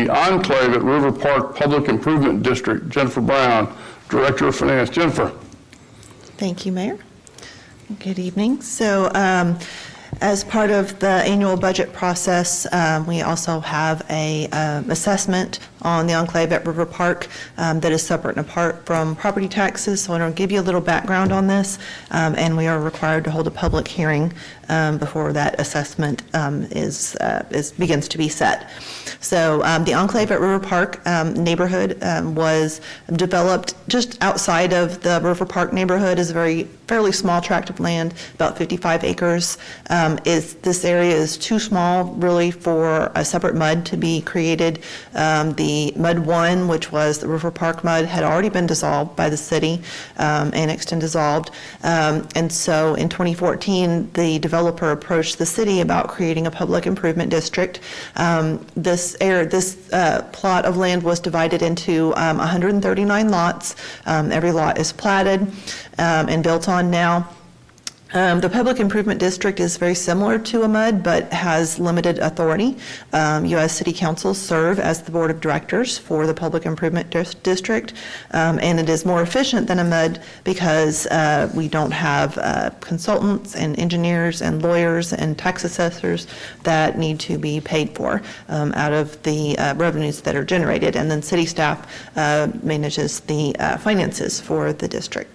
Enclave at River Park Public Improvement District. Jennifer Brown, Director of Finance. Jennifer. Thank you, Mayor. Good evening. So as part of the annual budget process, we also have a assessment on the Enclave at River Park that is separate and apart from property taxes. So I want to give you a little background on this, and we are required to hold a public hearing before that assessment begins to be set. So the Enclave at River Park neighborhood was developed just outside of the River Park neighborhood. Is a fairly small tract of land, about 55 acres. This area is too small really for a separate MUD to be created. The MUD 1, which was the River Park MUD, had already been dissolved by the city, annexed and dissolved. And so in 2014, the developer approached the city about creating a public improvement district. This plot of land was divided into 139 lots. Every lot is platted and built on now. The Public Improvement District is very similar to a MUD, but has limited authority. U.S. City Councils serve as the board of directors for the Public Improvement District, and it is more efficient than a MUD because we don't have consultants and engineers and lawyers and tax assessors that need to be paid for out of the revenues that are generated, and then city staff manages the finances for the district.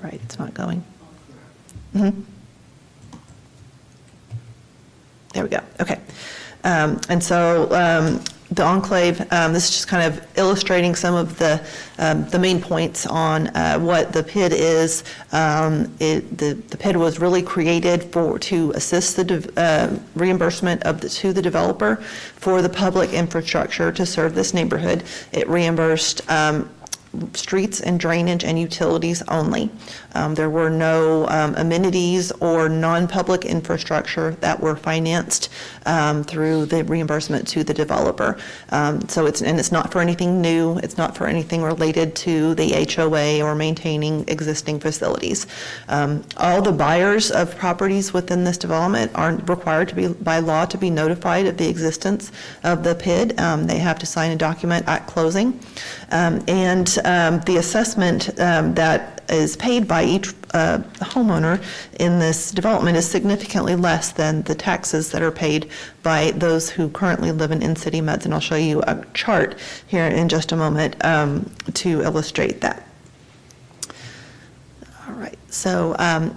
Right, it's not going. There we go. Okay. And so the Enclave, this is just kind of illustrating some of the main points on what the PID is. The PID was really created to assist the reimbursement to the developer for the public infrastructure to serve this neighborhood. It reimbursed streets and drainage and utilities only. There were no amenities or non-public infrastructure that were financed through the reimbursement to the developer. So it's not for anything new. It's not for anything related to the HOA or maintaining existing facilities. All the buyers of properties within this development are required to be, by law, to be notified of the existence of the PID. They have to sign a document at closing. And the assessment that is paid by each homeowner in this development is significantly less than the taxes that are paid by those who currently live in in-city MUDs. And I'll show you a chart here in just a moment to illustrate that. All right, so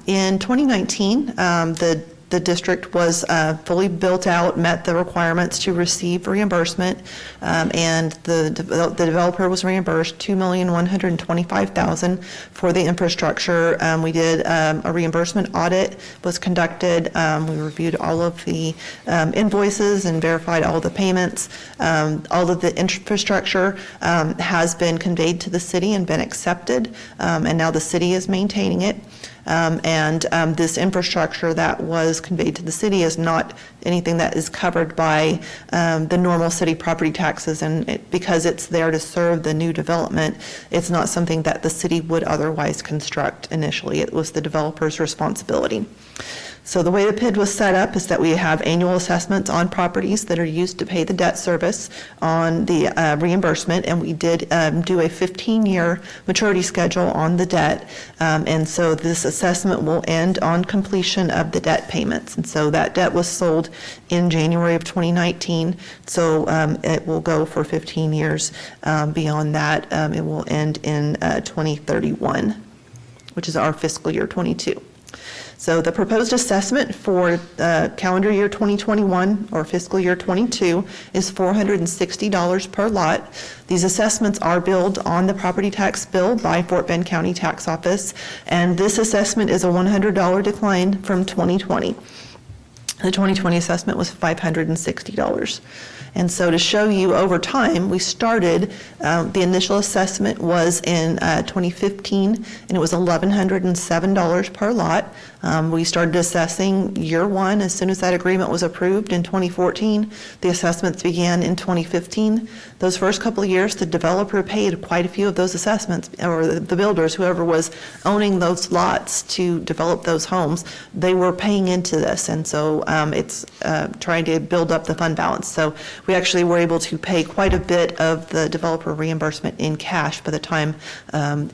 in 2019, the district was fully built out, met the requirements to receive reimbursement, and the developer was reimbursed $2,125,000 for the infrastructure. We did a reimbursement audit, was conducted. We reviewed all of the invoices and verified all the payments. All of the infrastructure has been conveyed to the city and been accepted, and now the city is maintaining it. This infrastructure that was conveyed to the city is not anything that is covered by the normal city property taxes, and because it's there to serve the new development, it's not something that the city would otherwise construct initially. It was the developer's responsibility. So the way the PID was set up is that we have annual assessments on properties that are used to pay the debt service on the reimbursement, and we did do a 15-year maturity schedule on the debt, and so this assessment will end on completion of the debt payments. And so that debt was sold in January of 2019, so it will go for 15 years. Beyond that, it will end in 2031, which is our fiscal year 22. So the proposed assessment for calendar year 2021 or fiscal year 22 is $460 per lot. These assessments are billed on the property tax bill by Fort Bend County Tax Office, and this assessment is a $100 decline from 2020. The 2020 assessment was $560. And so to show you over time, we started, the initial assessment was in 2015, and it was $1,107 per lot. We started assessing year one as soon as that agreement was approved in 2014. The assessments began in 2015. Those first couple of years, the developer paid quite a few of those assessments, or the builders, whoever was owning those lots to develop those homes, they were paying into this. And so it's trying to build up the fund balance. So we actually were able to pay quite a bit of the developer reimbursement in cash by the time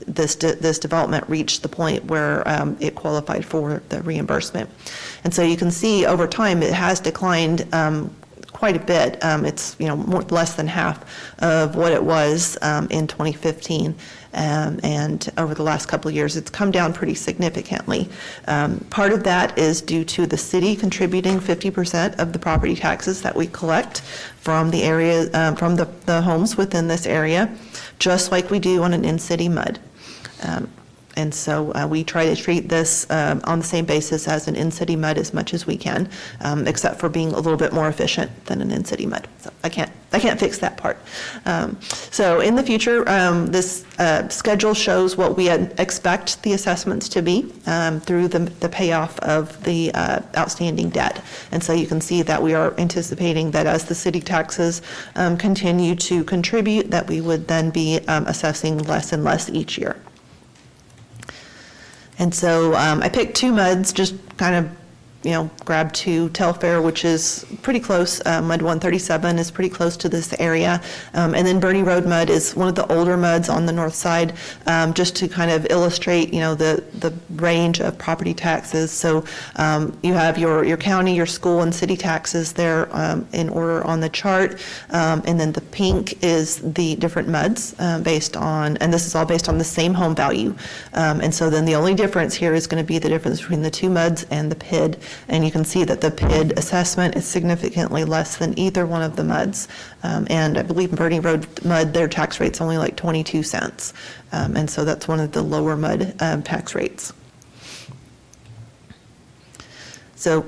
this development reached the point where it qualified for the reimbursement. And so you can see over time it has declined quite a bit. It's less than half of what it was in 2015. And over the last couple of years, it's come down pretty significantly. Part of that is due to the city contributing 50% of the property taxes that we collect from the area, from the homes within this area, just like we do on an in-city MUD. And so we try to treat this on the same basis as an in-city MUD as much as we can, except for being a little bit more efficient than an in-city MUD. So I can't fix that part. So in the future, this schedule shows what we expect the assessments to be through the payoff of the outstanding debt. And so you can see that we are anticipating that as the city taxes continue to contribute, that we would then be assessing less and less each year. And so I picked two MUDs, just kind of, grab two. Telfair, which is pretty close, MUD 137 is pretty close to this area. And then Bernie Road MUD is one of the older MUDs on the north side, just to kind of illustrate, the range of property taxes. So you have your county, your school, and city taxes there in order on the chart. And then the pink is the different MUDs based on, and this is all based on the same home value. And so then the only difference here is going to be the difference between the two MUDs and the PID. and you can see that the PID assessment is significantly less than either one of the MUDs. And I believe Bernie Road MUD, their tax rate's only like 22 cents. And so that's one of the lower MUD tax rates. So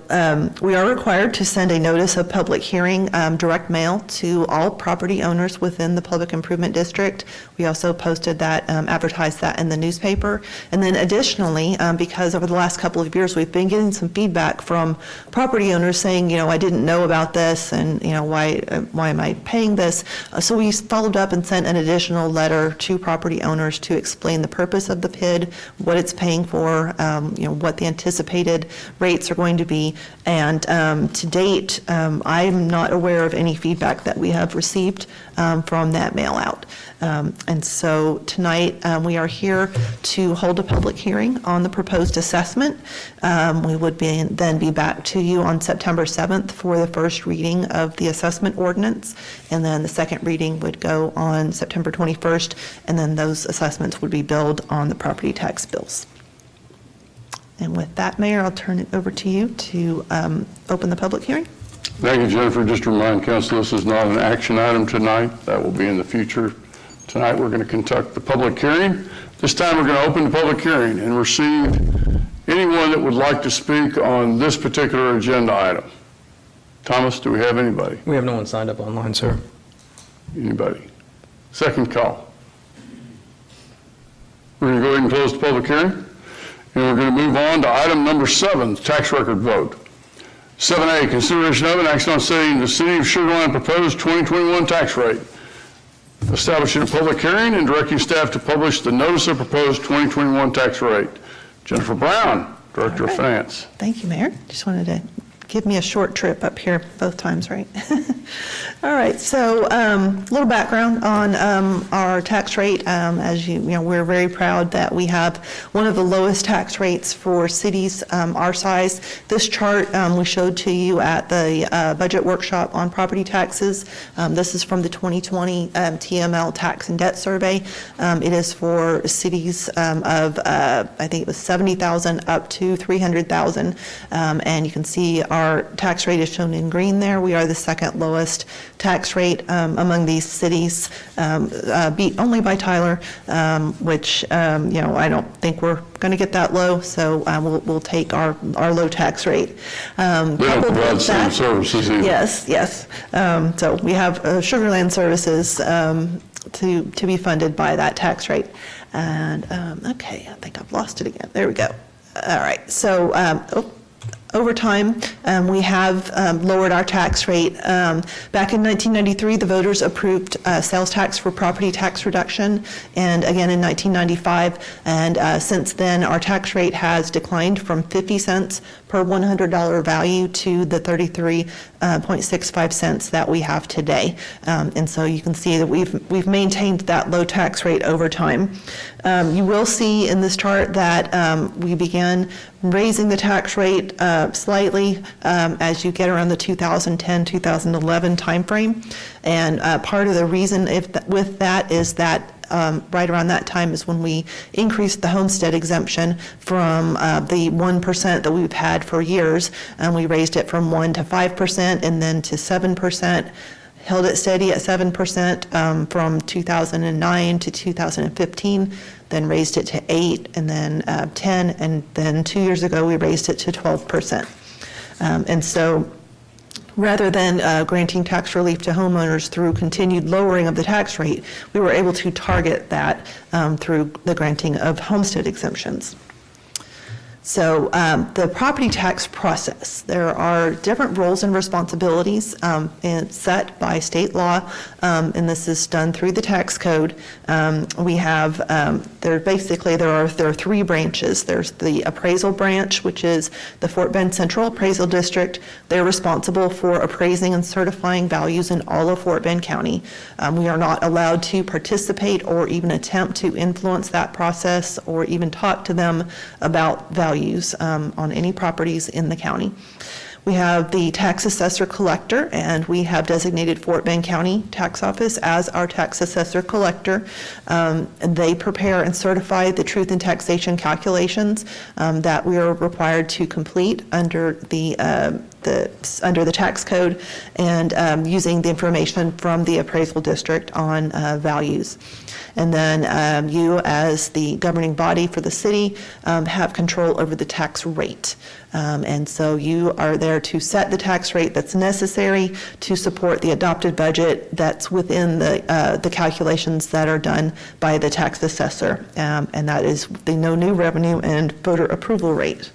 we are required to send a notice of public hearing, direct mail, to all property owners within the Public Improvement District. We also posted that, advertised that in the newspaper. And then additionally, because over the last couple of years, we've been getting some feedback from property owners saying, I didn't know about this, and, why am I paying this? So we followed up and sent an additional letter to property owners to explain the purpose of the PID, what it's paying for, what the anticipated rates are going to be. And to date, I'm not aware of any feedback that we have received from that mail out. And so tonight we are here to hold a public hearing on the proposed assessment. We would then be back to you on September 7th for the first reading of the assessment ordinance, and then the second reading would go on September 21st, and then those assessments would be billed on the property tax bills. And with that, Mayor, I'll turn it over to you to open the public hearing. Thank you, Jennifer. Just to remind council, this is not an action item tonight. That will be in the future. Tonight, we're going to conduct the public hearing. This time, we're going to open the public hearing and receive anyone that would like to speak on this particular agenda item. Thomas, do we have anybody? We have no one signed up online, sir. Anybody? Second call. We're going to go ahead and close the public hearing. And we're going to move on to item number 7, tax record vote. 7A, consideration of and action on setting the City of Shoreline proposed 2021 tax rate. Establishing a public hearing and directing staff to publish the notice of proposed 2021 tax rate. Jennifer Brown, Director of Finance. Thank you, Mayor. Just wanted to give me a short trip up here both times, right? All right, so a little background on our tax rate. As you know, we're very proud that we have one of the lowest tax rates for cities our size. This chart we showed to you at the budget workshop on property taxes. This is from the 2020 TML tax and debt survey. It is for cities of, I think it was 70,000 up to 300,000. And you can see our tax rate is shown in green there. We are the second lowest tax rate among these cities, beat only by Tyler, which I don't think we're going to get that low, so we'll take our low tax rate. They don't provide same services either. Yes. So we have Sugarland services to be funded by that tax rate. And okay, I think I've lost it again. There we go. All right. So over time, we have lowered our tax rate. Back in 1993, the voters approved sales tax for property tax reduction, and again in 1995. And since then, our tax rate has declined from 50 cents per $100 value to the 33.65 cents that we have today. And so you can see that we've maintained that low tax rate over time. You will see in this chart that we began raising the tax rate slightly as you get around the 2010-2011 timeframe. And part of the reason with that is that right around that time is when we increased the homestead exemption from the 1% that we've had for years, and we raised it from 1 to 5% and then to 7%. Held it steady at 7% from 2009 to 2015, then raised it to 8, and then 10, and then 2 years ago we raised it to 12%. And so rather than granting tax relief to homeowners through continued lowering of the tax rate, we were able to target that through the granting of homestead exemptions. So the property tax process, there are different roles and responsibilities and set by state law, and this is done through the tax code. We have, there are 3 branches. There's the appraisal branch, which is the Fort Bend Central Appraisal District. They're responsible for appraising and certifying values in all of Fort Bend County. We are not allowed to participate or even attempt to influence that process or even talk to them about values on any properties in the county. We have the tax assessor collector, and we have designated Fort Bend County Tax Office as our tax assessor collector. They prepare and certify the truth in taxation calculations that we are required to complete under the tax code, and using the information from the appraisal district on values. And then you, as the governing body for the city, have control over the tax rate. And so you are there to set the tax rate that's necessary to support the adopted budget that's within the calculations that are done by the tax assessor. And that is the no new revenue and voter approval rate.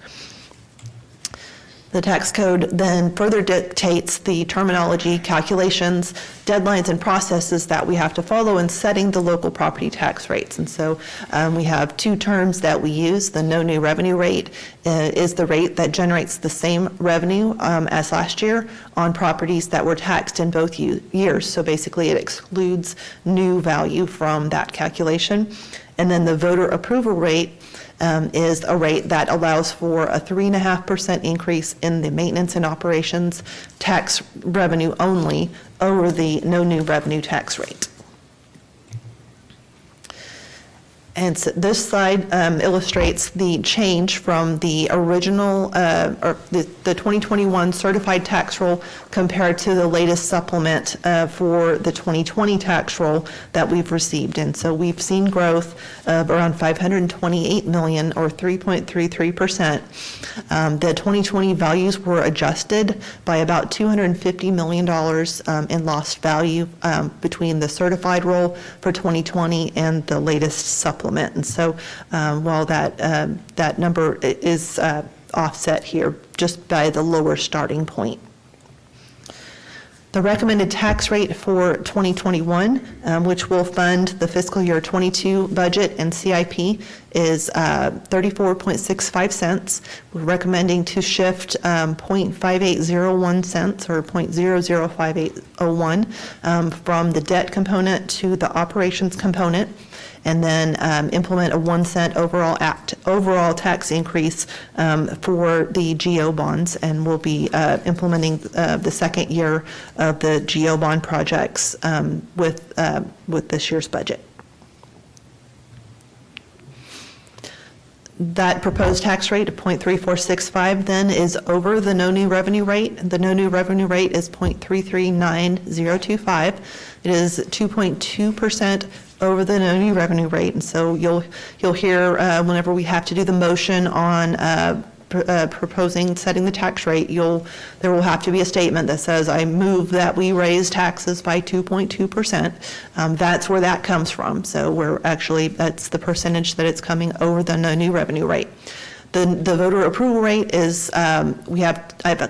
The tax code then further dictates the terminology, calculations, deadlines, and processes that we have to follow in setting the local property tax rates. And so we have two terms that we use. The no new revenue rate is the rate that generates the same revenue as last year on properties that were taxed in both years. So basically it excludes new value from that calculation. And then the voter approval rate is a rate that allows for a 3.5% increase in the maintenance and operations tax revenue only over the no new revenue tax rate. And so this slide illustrates the change from the original, or the 2021 certified tax roll compared to the latest supplement for the 2020 tax roll that we've received. And so we've seen growth of around $528 million, or 3.33%. The 2020 values were adjusted by about $250 million in lost value between the certified roll for 2020 and the latest supplement. And so while that number is offset here just by the lower starting point. The recommended tax rate for 2021, which will fund the fiscal year 22 budget and CIP, is 34.65 cents. We're recommending to shift 0.5801 cents, or 0.005801, from the debt component to the operations component, and then implement a 1 cent overall tax increase for the GO bonds, and we'll be implementing the second year of the GO bond projects with this year's budget. That proposed tax rate of 0.3465 then is over the no new revenue rate. The no new revenue rate is 0.339025. It is 2.2% over the no new revenue rate. And so you'll hear whenever we have to do the motion on proposing setting the tax rate, there will have to be a statement that says, I move that we raise taxes by 2.2%. That's where that comes from. So that's the percentage that it's coming over the no new revenue rate. The voter approval rate is, I've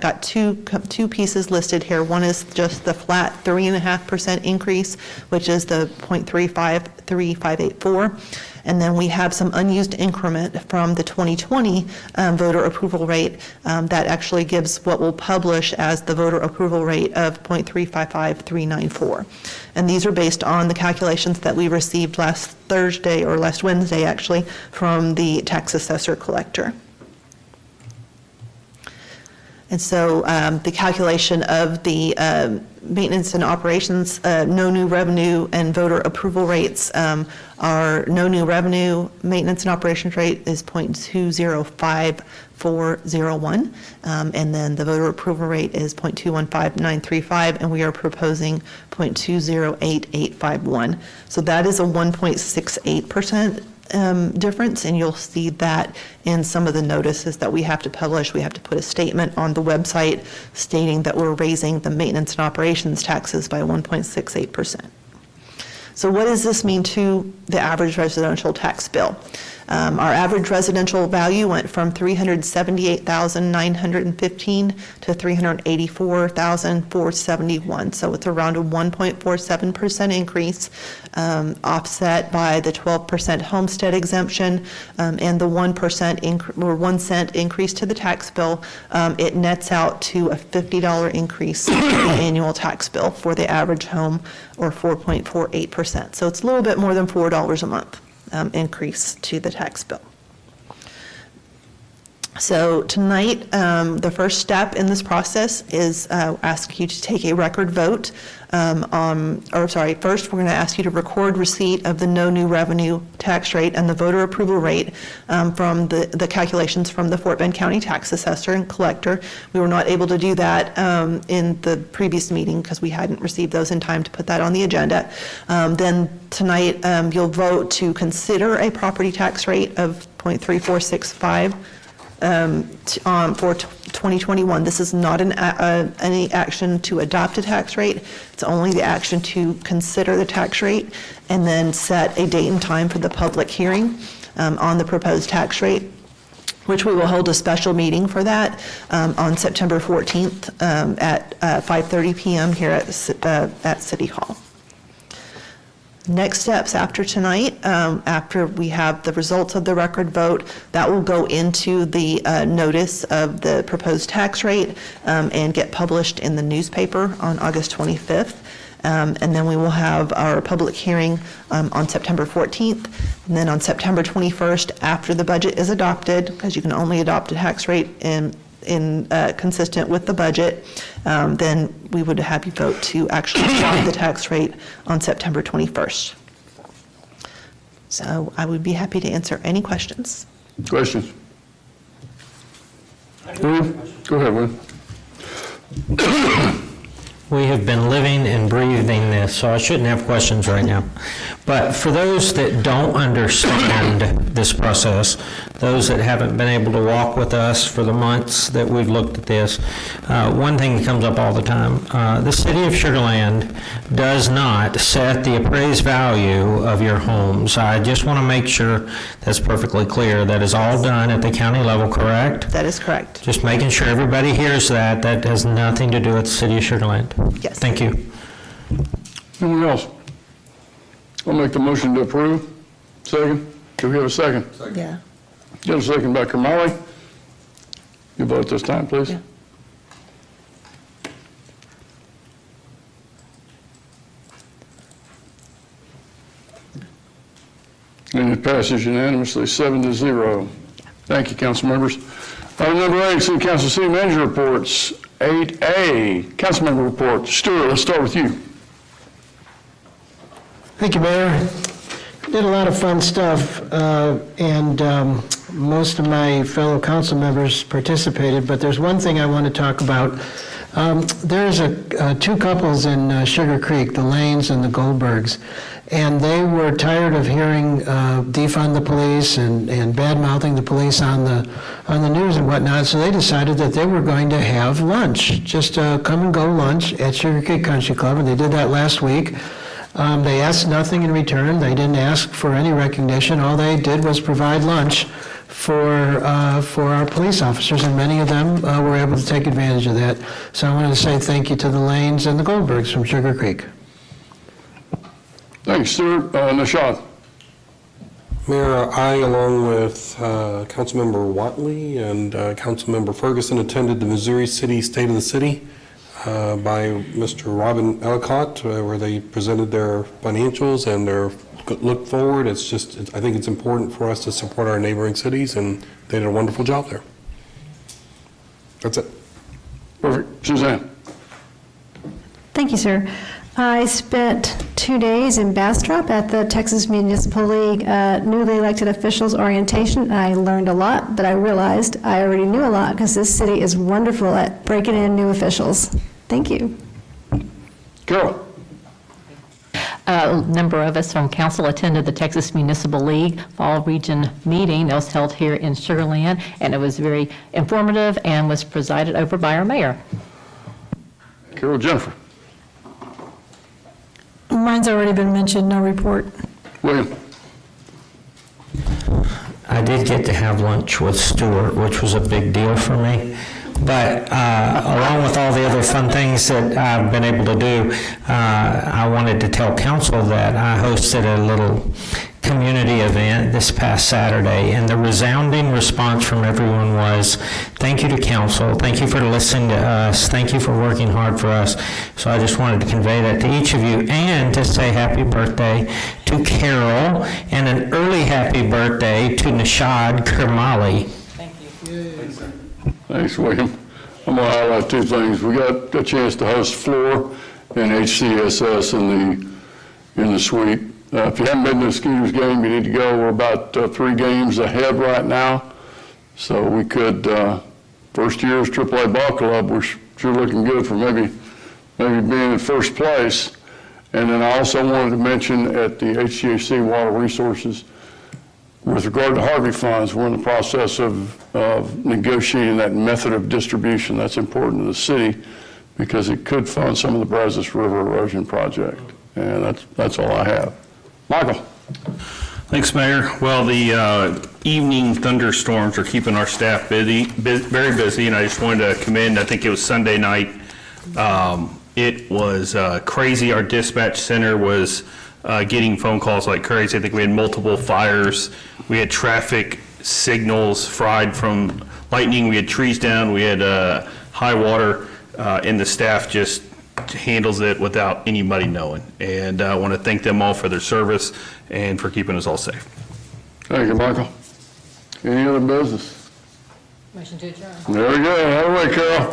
got two pieces listed here. One is just the flat 3.5% increase, which is the 0.353584. And then we have some unused increment from the 2020 voter approval rate that actually gives what we'll publish as the voter approval rate of 0.355394. And these are based on the calculations that we received last Thursday, or last Wednesday actually, from the tax assessor collector. And so the calculation of the maintenance and operations, no new revenue and voter approval rates, our no new revenue maintenance and operations rate is 0.205401, and then the voter approval rate is 0.215935, and we are proposing 0.208851. So that is a 1.68% difference, and you'll see that in some of the notices that we have to publish. We have to put a statement on the website stating that we're raising the maintenance and operations taxes by 1.68%. So what does this mean to the average residential tax bill? Our average residential value went from $378,915 to $384,471. So it's around a 1.47% increase, offset by the 12% homestead exemption and the 1 cent increase to the tax bill. It nets out to a $50 increase in the annual tax bill for the average home, or 4.48%. So it's a little bit more than $4 a month. Increase to the tax bill. So tonight, the first step in this process is ask you to take a record vote first we're going to ask you to record receipt of the no new revenue tax rate and the voter approval rate from the calculations from the Fort Bend County Tax Assessor and Collector. We were not able to do that in the previous meeting because we hadn't received those in time to put that on the agenda. Then tonight, you'll vote to consider a property tax rate of 0.3465 for 2021. This is not any action to adopt a tax rate. It's only the action to consider the tax rate and then set a date and time for the public hearing on the proposed tax rate, which we will hold a special meeting for that on September 14th at 5:30 p.m. here at City Hall. Next steps after tonight, after we have the results of the record vote, that will go into the notice of the proposed tax rate and get published in the newspaper on August 25th. And then we will have our public hearing on September 14th. And then on September 21st, after the budget is adopted, because you can only adopt a tax rate in consistent with the budget, then we would have you vote to actually adopt the tax rate on September 21st. So I would be happy to answer any questions. Questions? William? Go ahead, William. We have been living and breathing this, so I shouldn't have questions right now. But for those that don't understand this process, those that haven't been able to walk with us for the months that we've looked at this, one thing that comes up all the time, the city of Sugar Land does not set the appraised value of your homes. I just want to make sure that's perfectly clear. That is all done at the county level, correct? That is correct. Just making sure everybody hears that. That has nothing to do with the city of Sugar Land. Yes. Thank you. Anyone else? I'll make the motion to approve. Second. Do we have a second? Yeah. Got a second by Kamali. You vote this time, please. Yeah. And it passes unanimously, 7-0. Thank you, council members. Item number 8, City Council City Manager Reports. 8A, Councilmember Report. Stuart, let's start with you. Thank you, Mayor. Did a lot of fun stuff, and most of my fellow council members participated, but there's one thing I want to talk about. There's two couples in Sugar Creek, the Lanes and the Goldbergs, and they were tired of hearing defund the police and bad-mouthing the police on the news and whatnot, so they decided that they were going to have lunch, just come and go lunch at Sugar Creek Country Club, and they did that last week. They asked nothing in return. They didn't ask for any recognition. All they did was provide lunch for our police officers, and many of them were able to take advantage of that. So I wanted to say thank you to the Lanes and the Goldbergs from Sugar Creek. Thanks, Stuart. Nishad. Mayor, I, along with Councilmember Watley and Councilmember Ferguson, attended the Missouri City State of the City by Mr. Robin Ellicott, where they presented their financials and their look forward. I think it's important for us to support our neighboring cities, and they did a wonderful job there. That's it. Perfect. Suzanne. Thank you, sir. I spent 2 days in Bastrop at the Texas Municipal League newly elected officials orientation. I learned a lot, but I realized I already knew a lot because this city is wonderful at breaking in new officials. Thank you. Carol. A number of us from council attended the Texas Municipal League Fall Region meeting that was held here in Sugar Land, and it was very informative and was presided over by our mayor. Carol. Jennifer. Mine's already been mentioned, no report. William. I did get to have lunch with Stuart, which was a big deal for me. But along with all the other fun things that I've been able to do, I wanted to tell council that I hosted a little community event this past Saturday, and the resounding response from everyone was, thank you to council, thank you for listening to us, thank you for working hard for us. So I just wanted to convey that to each of you, and to say happy birthday to Carol, and an early happy birthday to Nishad Kermali. Thank you. Thanks, William. I'm going to highlight two things. We got a chance to host Floor and HCSS in the suite. If you haven't been to the Skeeters game, you need to go. We're about 3 games ahead right now. So we could, first year's AAA ball club, we're sure looking good for maybe being in first place. And then I also wanted to mention at the HCAC Water Resources, with regard to Harvey funds, we're in the process of negotiating that method of distribution. That's important to the city because it could fund some of the Brazos River erosion project. And that's all I have. Michael. Thanks, Mayor. Well, the evening thunderstorms are keeping our staff very busy, and I just wanted to commend, I think it was Sunday night, it was crazy. Our dispatch center was getting phone calls like crazy. I think we had multiple fires. We had traffic signals fried from lightning. We had trees down. We had high water, and the staff just handles it without anybody knowing. And I want to thank them all for their service and for keeping us all safe. Thank you, Michael. Any other business? Motion to adjourn. There we go. Have a way, Carol.